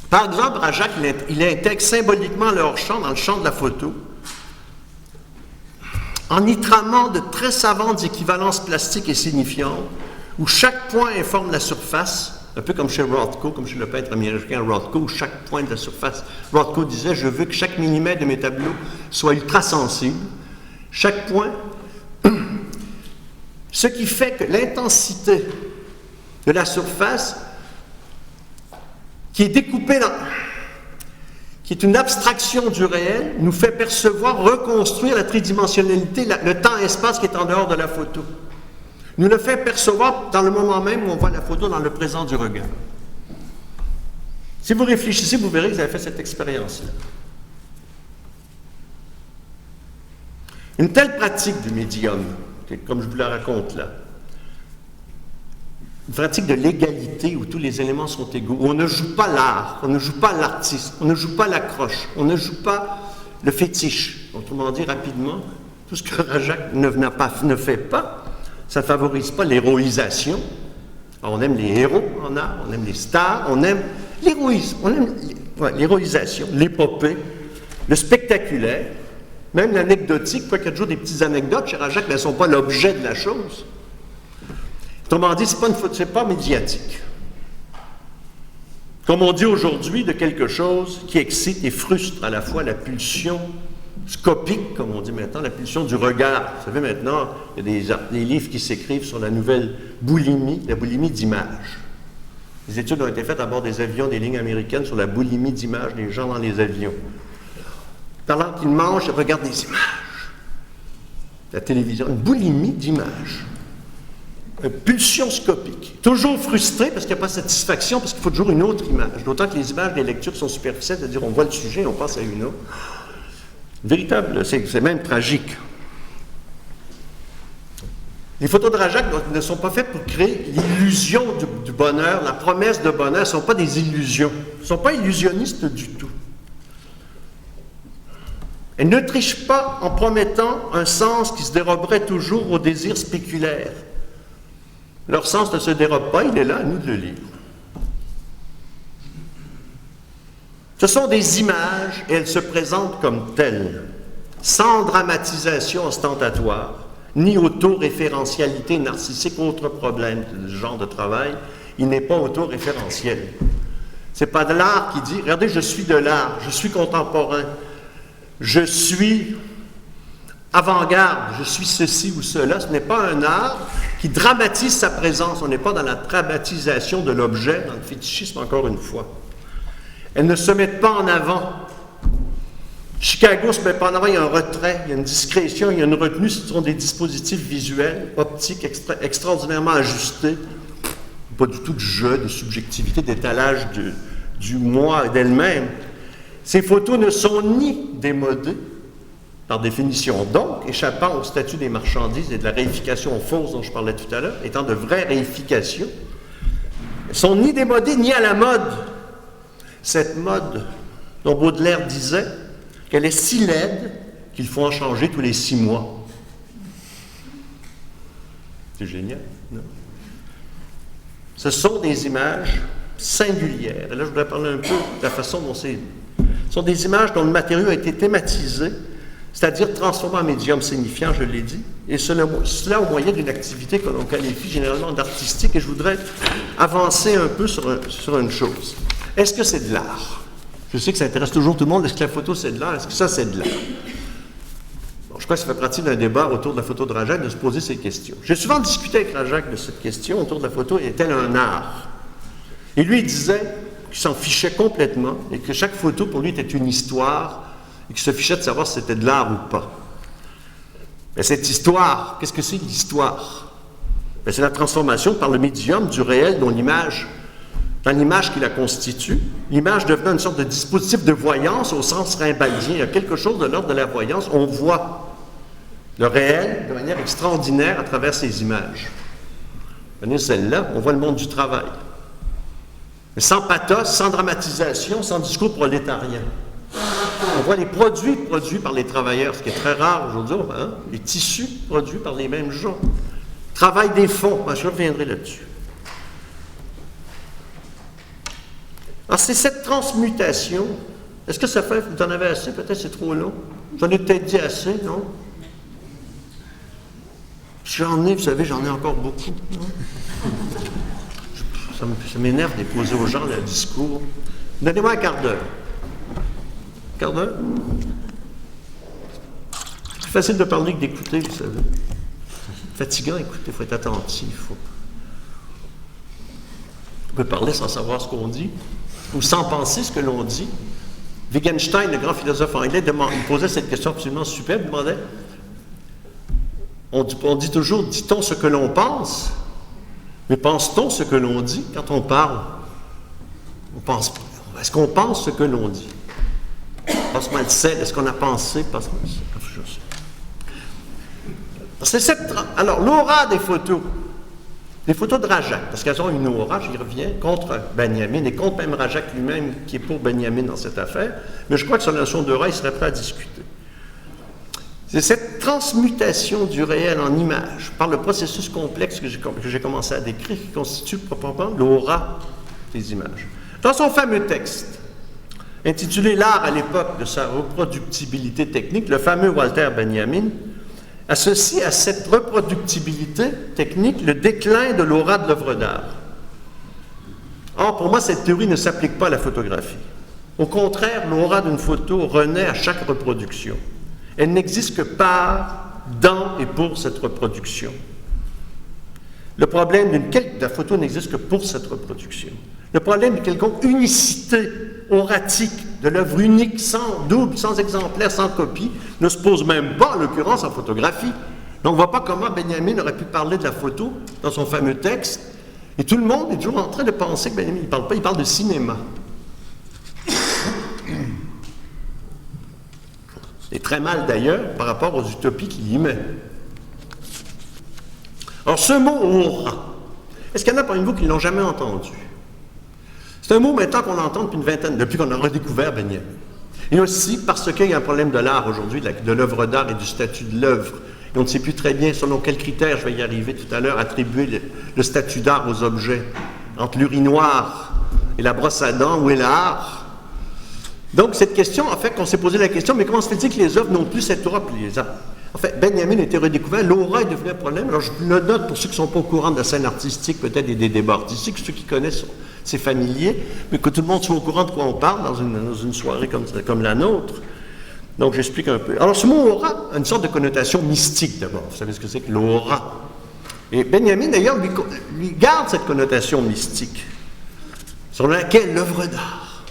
Par exemple, Brajac, il intègre symboliquement le hors-champ dans le champ de la photo, en y tramant de très savantes équivalences plastiques et signifiantes, où chaque point informe la surface, un peu comme chez Rothko, comme chez le peintre américain Rothko, où chaque point de la surface, Rothko disait « Je veux que chaque millimètre de mes tableaux soit ultra sensible ». Chaque point, ce qui fait que l'intensité de la surface, qui est découpée qui est une abstraction du réel, nous fait percevoir, reconstruire la tridimensionnalité, le temps-espace qui est en dehors de la photo. Nous le fait percevoir dans le moment même où on voit la photo dans le présent du regard. Si vous réfléchissez, vous verrez que vous avez fait cette expérience-là. Une telle pratique du médium, comme je vous la raconte là, une pratique de l'égalité où tous les éléments sont égaux, où on ne joue pas l'art, on ne joue pas l'artiste, on ne joue pas l'accroche, on ne joue pas le fétiche. Autrement dit, rapidement, tout ce que Brajac ne fait pas, ça ne favorise pas l'héroïsation. Alors, on aime les héros en art, on aime les stars, on aime l'héroïsme, on aime l'héroïsation, l'épopée, le spectaculaire, même l'anecdotique, quoiqu'il y a toujours des petites anecdotes chez Brajac, mais elles ne sont pas l'objet de la chose. Autrement dit, ce n'est pas médiatique. Comme on dit aujourd'hui de quelque chose qui excite et frustre à la fois la pulsion scopique, comme on dit maintenant, la pulsion du regard. Vous savez, maintenant, il y a des livres qui s'écrivent sur la nouvelle boulimie, la boulimie d'image. Des études ont été faites à bord des avions des lignes américaines sur la boulimie d'image des gens dans les avions. Pendant qu'ils mangent, ils regardent des images. La télévision, une boulimie d'images. Une pulsion scopique. Toujours frustré parce qu'il n'y a pas de satisfaction, parce qu'il faut toujours une autre image. D'autant que les images des lectures sont superficielles, c'est-à-dire on voit le sujet et on passe à une autre. Véritable, c'est même tragique. Les photos de Brajac ne sont pas faites pour créer l'illusion du bonheur, la promesse de bonheur, ne sont pas des illusions. Elles ne sont pas illusionnistes du tout. Elles ne trichent pas en promettant un sens qui se déroberait toujours au désir spéculaire. Leur sens ne se dérobe pas, il est là, à nous de le lire. Ce sont des images et elles se présentent comme telles, sans dramatisation ostentatoire, ni autoréférentialité narcissique, autre problème de ce genre de travail, il n'est pas autoréférentiel. Ce n'est pas de l'art qui dit, regardez, je suis de l'art, je suis contemporain, je suis avant-garde, je suis ceci ou cela. Ce n'est pas un art qui dramatise sa présence. On n'est pas dans la dramatisation de l'objet, dans le fétichisme encore une fois. Elles ne se mettent pas en avant. Chicago ne se met pas en avant, il y a un retrait, il y a une discrétion, il y a une retenue. Ce sont des dispositifs visuels, optiques, extraordinairement ajustés. Pas du tout de jeu, de subjectivité, d'étalage du moi et d'elle-même. Ces photos ne sont ni démodées, par définition donc, échappant au statut des marchandises et de la réification fausse dont je parlais tout à l'heure, étant de vraies réifications, elles sont ni démodées ni à la mode. Cette mode dont Baudelaire disait qu'elle est si laide qu'il faut en changer tous les 6 mois. C'est génial, non? Ce sont des images singulières. Et là, je voudrais parler un peu de la façon dont c'est. Ce sont des images dont le matériau a été thématisé, c'est-à-dire transformé en médium signifiant, je l'ai dit, et cela au moyen d'une activité que l'on qualifie généralement d'artistique. Et je voudrais avancer un peu sur une chose. Est-ce que c'est de l'art? Je sais que ça intéresse toujours tout le monde. Est-ce que la photo, c'est de l'art? Est-ce que ça, c'est de l'art? Je crois que ça fait partie d'un débat autour de la photo de Rajac de se poser ces questions. J'ai souvent discuté avec Rajac de cette question autour de la photo, est-elle un art? Et lui, il disait qu'il s'en fichait complètement et que chaque photo, pour lui, était une histoire et qu'il se fichait de savoir si c'était de l'art ou pas. Mais cette histoire, qu'est-ce que c'est l'histoire? Ben, c'est la transformation par le médium du réel dans l'image qui la constitue, l'image devenant une sorte de dispositif de voyance au sens rimbaldien. Il y a quelque chose de l'ordre de la voyance. On voit le réel de manière extraordinaire à travers ces images. Venez celle-là, on voit le monde du travail. Mais sans pathos, sans dramatisation, sans discours prolétarien. On voit les produits par les travailleurs, ce qui est très rare aujourd'hui, hein? Les tissus produits par les mêmes gens. Travail des fonds, je reviendrai là-dessus. Alors, c'est cette transmutation. Est-ce que ça fait, vous en avez assez? Peut-être c'est trop long. J'en ai peut-être dit assez, non? J'en ai, vous savez, j'en ai encore beaucoup. Ça m'énerve de poser aux gens le discours. Donnez-moi un quart d'heure. Un quart d'heure? C'est plus facile de parler que d'écouter, vous savez. Fatigant, écoutez, il faut être attentif. On peut parler sans savoir ce qu'on dit, ou sans penser ce que l'on dit. Wittgenstein, le grand philosophe anglais, il posait cette question absolument superbe, il demandait, on dit toujours, dit-on ce que l'on pense, mais pense-t-on ce que l'on dit quand on parle? Est-ce qu'on pense ce que l'on dit? Passe-moi le sel, est-ce qu'on a pensé? Passe-moi le sel. Alors, l'aura des photos de Rajac, parce qu'elles ont une aura, j'y reviens, contre Benjamin, et contre même Rajac lui-même, qui est pour Benjamin dans cette affaire, mais je crois que sur la notion d'aura, il serait prêt à discuter. C'est cette transmutation du réel en image, par le processus complexe que j'ai commencé à décrire, qui constitue proprement l'aura des images. Dans son fameux texte, intitulé « L'art à l'époque de sa reproductibilité technique », le fameux Walter Benjamin associe à cette reproductibilité technique le déclin de l'aura de l'œuvre d'art. Or, pour moi, cette théorie ne s'applique pas à la photographie. Au contraire, l'aura d'une photo renaît à chaque reproduction. Elle n'existe que par, dans et pour cette reproduction. Le problème de la photo n'existe que pour cette reproduction. Le problème de quelconque unicité auratique de l'œuvre unique, sans double, sans exemplaire, sans copie, ne se pose même pas, en l'occurrence, en photographie. Donc, on ne voit pas comment Benjamin aurait pu parler de la photo dans son fameux texte. Et tout le monde est toujours en train de penser que Benjamin ne parle pas, il parle de cinéma. Et très mal, d'ailleurs, par rapport aux utopies qu'il y met. Alors, ce mot « aura », est-ce qu'il y en a parmi vous qui ne l'ont jamais entendu? C'est un mot maintenant qu'on entend depuis qu'on a redécouvert Benjamin. Et aussi parce qu'il y a un problème de l'art aujourd'hui, de l'œuvre d'art et du statut de l'œuvre. Et on ne sait plus très bien selon quels critères, je vais y arriver tout à l'heure, attribuer le statut d'art aux objets. Entre l'urinoir et la brosse à dents, où est l'art? Donc cette question, en fait, on s'est posé la question, mais comment se fait-il que les œuvres n'ont plus cette aura? En fait, Benjamin a été redécouvert, l'aura est devenu un problème. Alors je le note pour ceux qui ne sont pas au courant de la scène artistique, peut-être et des débats artistiques, ceux qui connaissent, c'est familier, mais que tout le monde soit au courant de quoi on parle dans une soirée comme la nôtre. Donc j'explique un peu. Alors ce mot aura a une sorte de connotation mystique d'abord. Vous savez ce que c'est que l'aura? Et Benjamin d'ailleurs lui garde cette connotation mystique, sur laquelle l'œuvre d'art,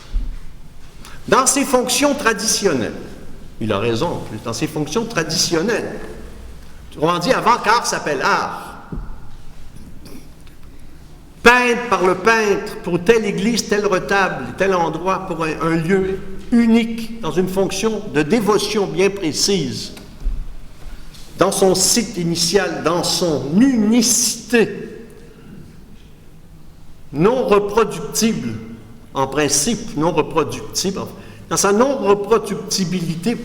dans ses fonctions traditionnelles, il a raison, en plus, dans ses fonctions traditionnelles. On dit avant qu'art s'appelle art. Peinte par le peintre pour telle église, tel retable, tel endroit, pour un lieu unique, dans une fonction de dévotion bien précise, dans son site initial, dans son unicité, non reproductible, en principe, non reproductible, dans sa non-reproductibilité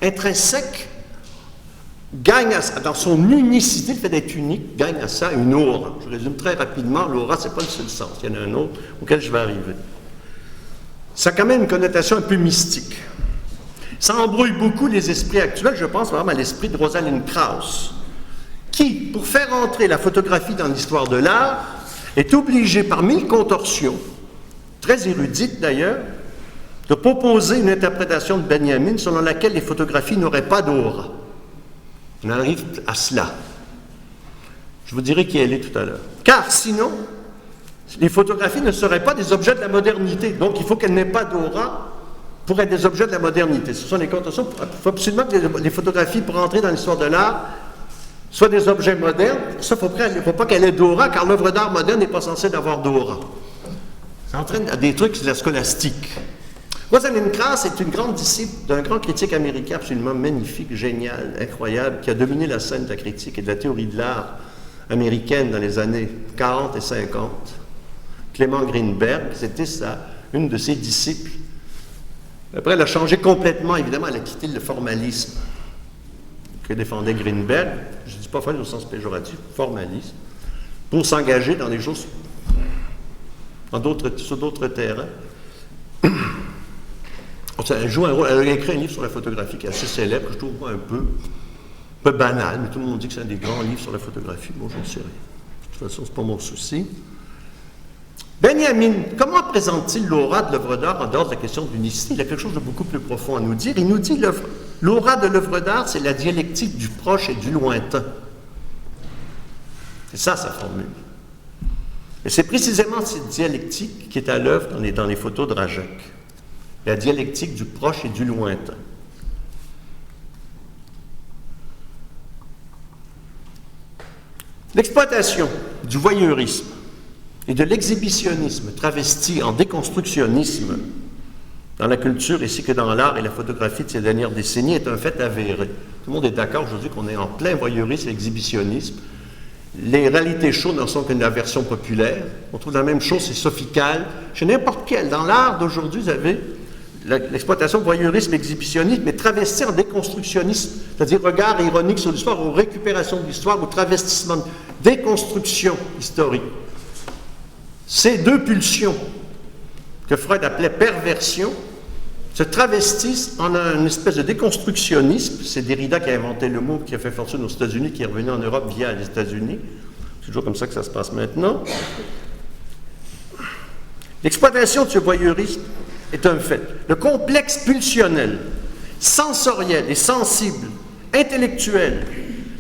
intrinsèque, gagne dans son unicité, le fait d'être unique, gagne à ça une aura. Je résume très rapidement, l'aura, ce n'est pas le seul sens. Il y en a un autre auquel je vais arriver. Ça a quand même une connotation un peu mystique. Ça embrouille beaucoup les esprits actuels. Je pense par exemple à l'esprit de Rosalind Krauss, qui, pour faire entrer la photographie dans l'histoire de l'art, est obligée par mille contorsions, très érudites d'ailleurs, de proposer une interprétation de Benjamin selon laquelle les photographies n'auraient pas d'aura. On arrive à cela. Je vous dirai qui elle est tout à l'heure. Car sinon, les photographies ne seraient pas des objets de la modernité. Donc il faut qu'elles n'aient pas d'aura pour être des objets de la modernité. Ce sont les contorsions. Il faut absolument que les photographies, pour entrer dans l'histoire de l'art, soient des objets modernes. Ça, il ne faut pas qu'elle ait d'aura, car l'œuvre d'art moderne n'est pas censée avoir d'aura. Ça entraîne des trucs de la scolastique. Rosalind Krauss est une grande disciple d'un grand critique américain absolument magnifique, génial, incroyable, qui a dominé la scène de la critique et de la théorie de l'art américaine dans les années 40 et 50. Clément Greenberg, c'était une de ses disciples. Après, elle a changé complètement, évidemment, elle a quitté le formalisme que défendait Greenberg, je ne dis pas formalisme au sens péjoratif, formalisme, pour s'engager dans des choses, sur d'autres terrains. Elle joue un rôle, elle a écrit un livre sur la photographie qui est assez célèbre, que je trouve un peu banal, mais tout le monde dit que c'est un des grands livres sur la photographie. Bon, je ne sais rien. De toute façon, ce n'est pas mon souci. Benjamin, comment présente-t-il l'aura de l'œuvre d'art en dehors de la question de l'unicité? Il a quelque chose de beaucoup plus profond à nous dire. Il nous dit l'aura de l'œuvre d'art, c'est la dialectique du proche et du lointain. C'est ça, sa formule. Et c'est précisément cette dialectique qui est à l'œuvre dans les photos de Dražák. La dialectique du proche et du lointain. L'exploitation du voyeurisme et de l'exhibitionnisme travesti en déconstructionnisme dans la culture ainsi que dans l'art et la photographie de ces dernières décennies est un fait avéré. Tout le monde est d'accord aujourd'hui qu'on est en plein voyeurisme et exhibitionnisme. Les réalités shows n'en sont qu'une version populaire. On trouve la même chose, c'est Sophicale. Chez n'importe quel. Dans l'art d'aujourd'hui, vous avez l'exploitation voyeurisme, exhibitionnisme, mais travesti en déconstructionnisme, c'est-à-dire regard ironique sur l'histoire, ou récupération de l'histoire, ou travestissement, déconstruction historique. Ces deux pulsions, que Freud appelait perversion, se travestissent en une espèce de déconstructionnisme. C'est Derrida qui a inventé le mot, qui a fait fortune aux États-Unis, qui est revenu en Europe via les États-Unis. C'est toujours comme ça que ça se passe maintenant. L'exploitation de ce voyeurisme est un fait. Le complexe pulsionnel, sensoriel et sensible, intellectuel,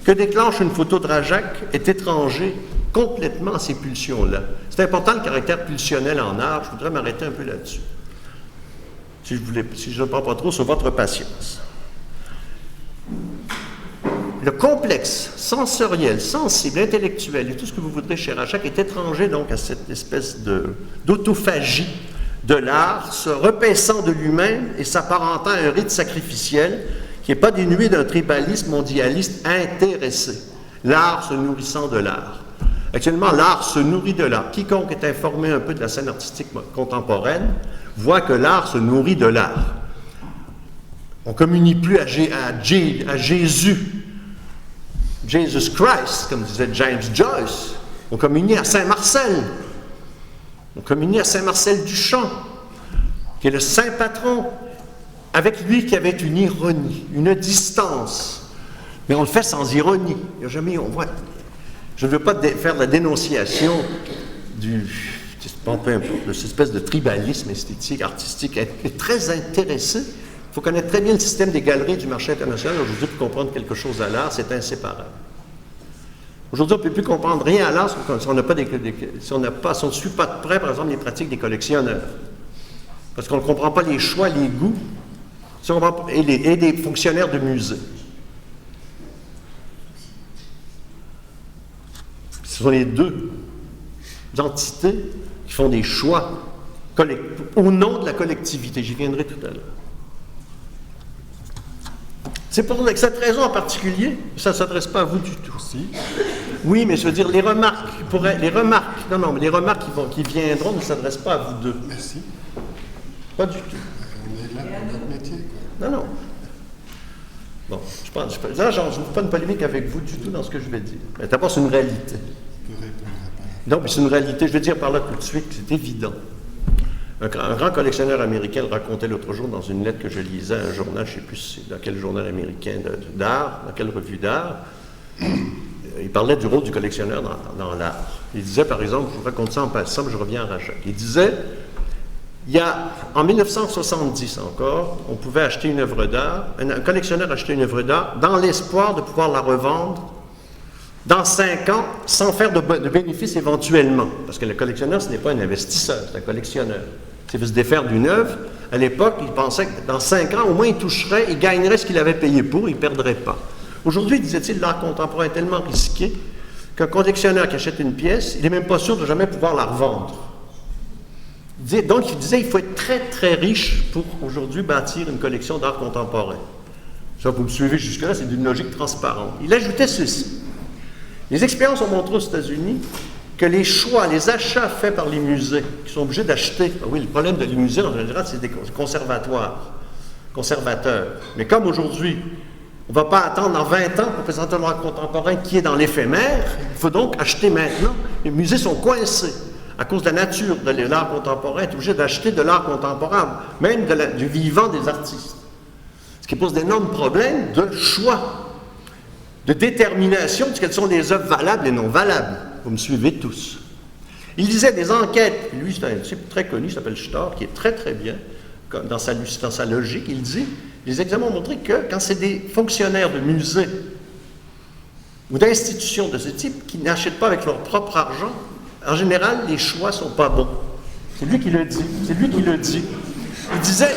que déclenche une photo de Dražák est étranger complètement à ces pulsions-là. C'est important le caractère pulsionnel en art. Je voudrais m'arrêter un peu là-dessus. Si je ne prends pas trop sur votre patience. Le complexe sensoriel, sensible, intellectuel et tout ce que vous voudrez chez Dražák est étranger donc à cette espèce d'autophagie de l'art, se repaissant de lui-même et s'apparentant à un rite sacrificiel qui n'est pas dénué d'un tribalisme mondialiste intéressé. L'art se nourrissant de l'art. Actuellement, l'art se nourrit de l'art. Quiconque est informé un peu de la scène artistique contemporaine voit que l'art se nourrit de l'art. On ne communie plus à Jésus, Jesus Christ, comme disait James Joyce. On communie à Saint-Marcel. On communie à Saint-Marcel-du-Champ, qui est le saint patron, avec lui qui avait une ironie, une distance. Mais on le fait sans ironie. Il n'y a jamais, on voit. Je ne veux pas faire la dénonciation de cette espèce de tribalisme esthétique, artistique, est très intéressé. Il faut connaître très bien le système des galeries du marché international aujourd'hui pour comprendre quelque chose à l'art, c'est inséparable. Aujourd'hui, on ne peut plus comprendre rien à l'art si on ne suit pas de près, par exemple, les pratiques des collectionneurs. Parce qu'on ne comprend pas les choix, les goûts, et des fonctionnaires de musées. Ce sont les deux entités qui font des choix au nom de la collectivité. J'y viendrai tout à l'heure. C'est pour cette raison en particulier, ça ne s'adresse pas à vous du tout. Si. Oui, mais je veux dire, les remarques qui viendront ne s'adressent pas à vous deux. Merci. Pas du tout. On est là pour notre métier, quoi. Non. Bon, là, je n'ouvre pas une polémique avec vous du tout dans ce que je vais dire. Mais d'abord, c'est une réalité. Non, mais c'est une réalité. Je vais dire par là tout de suite que c'est évident. Un grand collectionneur américain le racontait l'autre jour dans une lettre que je lisais à un journal, je ne sais plus dans quel journal américain d'art, dans quelle revue d'art. Il parlait du rôle du collectionneur dans l'art. Il disait, par exemple, je vous raconte ça en passant, mais je reviens à Rajac. Il disait, en 1970 encore, on pouvait acheter une œuvre d'art, un collectionneur achetait une œuvre d'art dans l'espoir de pouvoir la revendre dans 5 ans sans faire de bénéfices éventuellement. Parce que le collectionneur, ce n'est pas un investisseur, c'est un collectionneur. S'il veut se défaire d'une œuvre, à l'époque, il pensait que dans 5 ans, au moins, il toucherait, il gagnerait ce qu'il avait payé pour, il ne perdrait pas. Aujourd'hui, disait-il, l'art contemporain est tellement risqué qu'un collectionneur qui achète une pièce, il n'est même pas sûr de jamais pouvoir la revendre. Donc, il disait, il faut être très, très riche pour aujourd'hui bâtir une collection d'art contemporain. Ça, vous me suivez jusque-là, c'est d'une logique transparente. Il ajoutait ceci. Les expériences ont montré aux États-Unis que les choix, les achats faits par les musées, qui sont obligés d'acheter, oui, le problème de les musées, en général, c'est des conservateurs. Mais comme aujourd'hui, on ne va pas attendre dans 20 ans pour présenter un art contemporain qui est dans l'éphémère, il faut donc acheter maintenant. Les musées sont coincés. À cause de la nature de l'art contemporain, est obligé d'acheter de l'art contemporain, même du vivant des artistes. Ce qui pose d'énormes problèmes de choix, de détermination de quelles sont les œuvres valables et non valables. Vous me suivez tous. Il disait des enquêtes, lui c'est un type très connu, il s'appelle Starr, qui est très très bien dans sa logique. Il dit, les examens ont montré que quand c'est des fonctionnaires de musées ou d'institutions de ce type qui n'achètent pas avec leur propre argent, en général, les choix ne sont pas bons. C'est lui qui le dit. Il disait,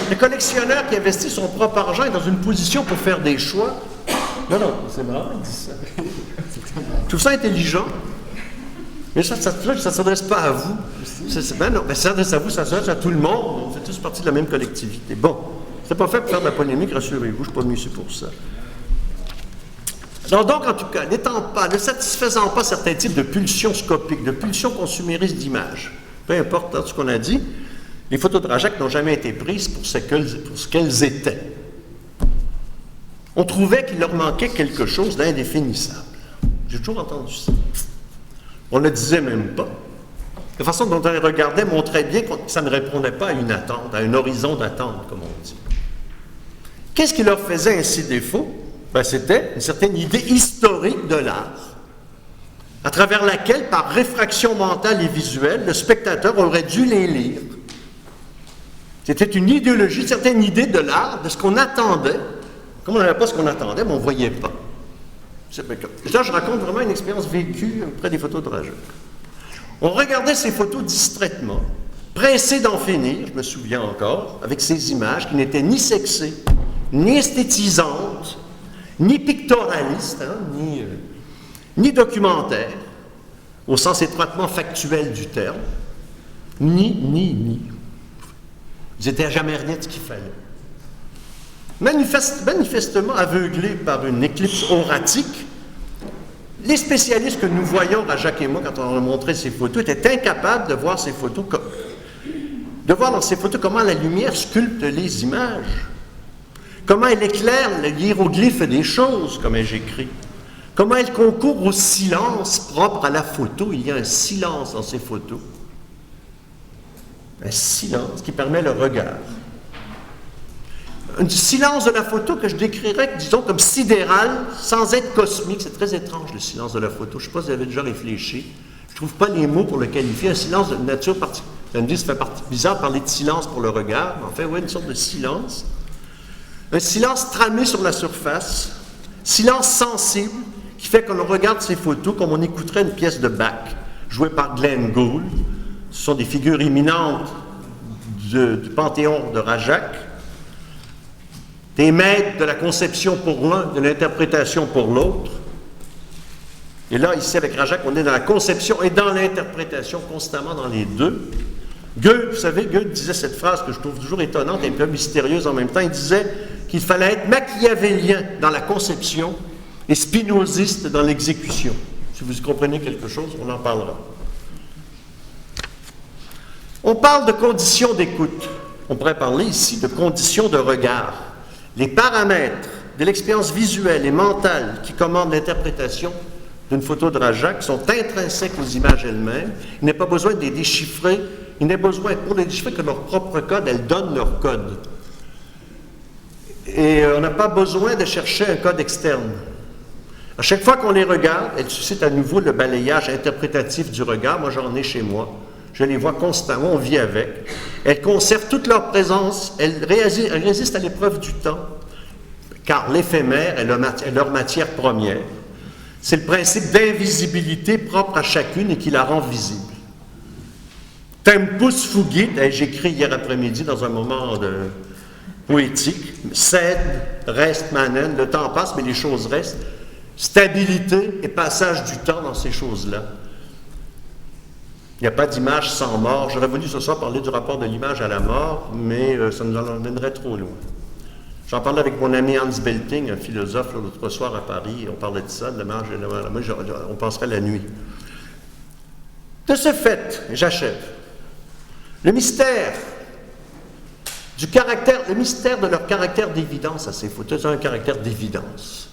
le collectionneur qui investit son propre argent est dans une position pour faire des choix. Non, c'est marrant, il dit ça. Tout ça intelligent, mais ça ne s'adresse pas à vous. Ça s'adresse à vous, ça s'adresse à tout le monde. On fait tous partie de la même collectivité. Bon, c'est pas fait pour faire de la polémique, rassurez-vous, je ne suis pas venu ici pour ça. Donc, en tout cas, ne satisfaisant pas certains types de pulsions scopiques, de pulsions consuméristes d'images, peu importe ce qu'on a dit, les photos de Rajac n'ont jamais été prises pour ce qu'elles étaient. On trouvait qu'il leur manquait quelque chose d'indéfinissable. J'ai toujours entendu ça. On ne le disait même pas. La façon dont on les regardait montrait bien que ça ne répondait pas à une attente, à un horizon d'attente, comme on dit. Qu'est-ce qui leur faisait ainsi défaut? C'était une certaine idée historique de l'art, à travers laquelle, par réfraction mentale et visuelle, le spectateur aurait dû les lire. C'était une idéologie, une certaine idée de l'art, de ce qu'on attendait. Comme on n'avait pas ce qu'on attendait, mais on ne voyait pas. Là, je raconte vraiment une expérience vécue auprès des photos de Rajac. On regardait ces photos distraitement, pressés d'en finir, je me souviens encore, avec ces images qui n'étaient ni sexées, ni esthétisantes, ni pictoralistes, ni documentaires, au sens étroitement factuel du terme, ni. Ils n'étaient jamais rien de ce qu'il fallait. Manifestement aveuglés par une éclipse auratique, les spécialistes que nous voyons, Rajac et moi, quand on a montré ces photos, étaient incapables de voir ces photos, de voir dans ces photos comment la lumière sculpte les images, comment elle éclaire les hiéroglyphes des choses, comme j'écris, comment elle concourt au silence propre à la photo. Il y a un silence dans ces photos, un silence qui permet le regard. Un silence de la photo que je décrirais, disons, comme sidéral, sans être cosmique. C'est très étrange, le silence de la photo. Je ne sais pas si vous avez déjà réfléchi. Je ne trouve pas les mots pour le qualifier. Un silence de nature particulière. Ça me dit que ça fait bizarre de parler de silence pour le regard. Mais en fait, oui, une sorte de silence. Un silence tramé sur la surface. Silence sensible, qui fait que l'on regarde ces photos comme on écouterait une pièce de Bach, jouée par Glenn Gould. Ce sont des figures éminentes du panthéon de Rajac. Des maîtres de la conception pour l'un, de l'interprétation pour l'autre. Et là, ici, avec Rajac, on est dans la conception et dans l'interprétation, constamment dans les deux. Goethe, vous savez, Goethe disait cette phrase que je trouve toujours étonnante et un peu mystérieuse en même temps. Il disait qu'il fallait être machiavélien dans la conception et spinoziste dans l'exécution. Si vous comprenez quelque chose, on en parlera. On parle de conditions d'écoute. On pourrait parler ici de conditions de regard. Les paramètres de l'expérience visuelle et mentale qui commande l'interprétation d'une photo de Rajak sont intrinsèques aux images elles-mêmes. Il n'est pas besoin de les déchiffrer. Il n'est besoin pour les déchiffrer que leur propre code, elles donnent leur code. Et on n'a pas besoin de chercher un code externe. À chaque fois qu'on les regarde, elles suscitent à nouveau le balayage interprétatif du regard. Moi, j'en ai chez moi. Je les vois constamment, on vit avec. Elles conservent toute leur présence, elles résistent à l'épreuve du temps, car l'éphémère est leur matière première. C'est le principe d'invisibilité propre à chacune et qui la rend visible. Tempus fugit, j'écris hier après-midi dans un moment poétique, sed, reste, manen, le temps passe, mais les choses restent. Stabilité et passage du temps dans ces choses-là. Il n'y a pas d'image sans mort. J'aurais voulu ce soir parler du rapport de l'image à la mort, mais ça nous emmènerait trop loin. J'en parlais avec mon ami Hans Belting, un philosophe, l'autre soir à Paris. On parlait de ça, de l'image et de la mort. On penserait la nuit. De ce fait, j'achève. Le mystère de leur caractère d'évidence à ces photos, c'est un caractère d'évidence.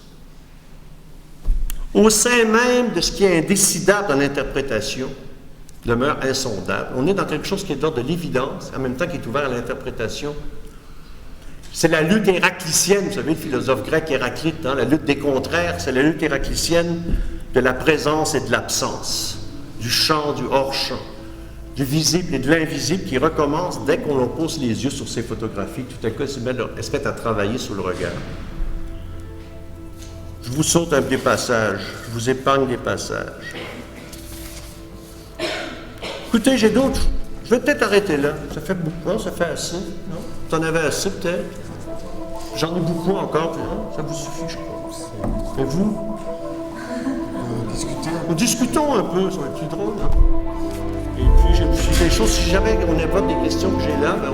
Au sein même de ce qui est indécidable dans l'interprétation, demeure insondable. On est dans quelque chose qui est d'ordre de l'évidence, en même temps qui est ouvert à l'interprétation. C'est la lutte héraclicienne, vous savez, le philosophe grec Héraclite, la lutte des contraires, c'est la lutte héraclicienne de la présence et de l'absence, du champ, du hors-champ, du visible et de l'invisible qui recommence dès qu'on pose les yeux sur ces photographies. Tout à coup, elles se mettent à travailler sur le regard. Je vous saute un des passages, je vous épargne des passages. Écoutez, j'ai d'autres. Je vais peut-être arrêter là. Ça fait beaucoup, ça fait assez. Non? Vous en avez assez peut-être? J'en ai beaucoup encore. Non? Ça vous suffit, je pense. Et vous? Discutons un peu, ça va être plus drôle. Hein? Et puis, j'ai des choses, si jamais on évoque des questions que j'ai là, ben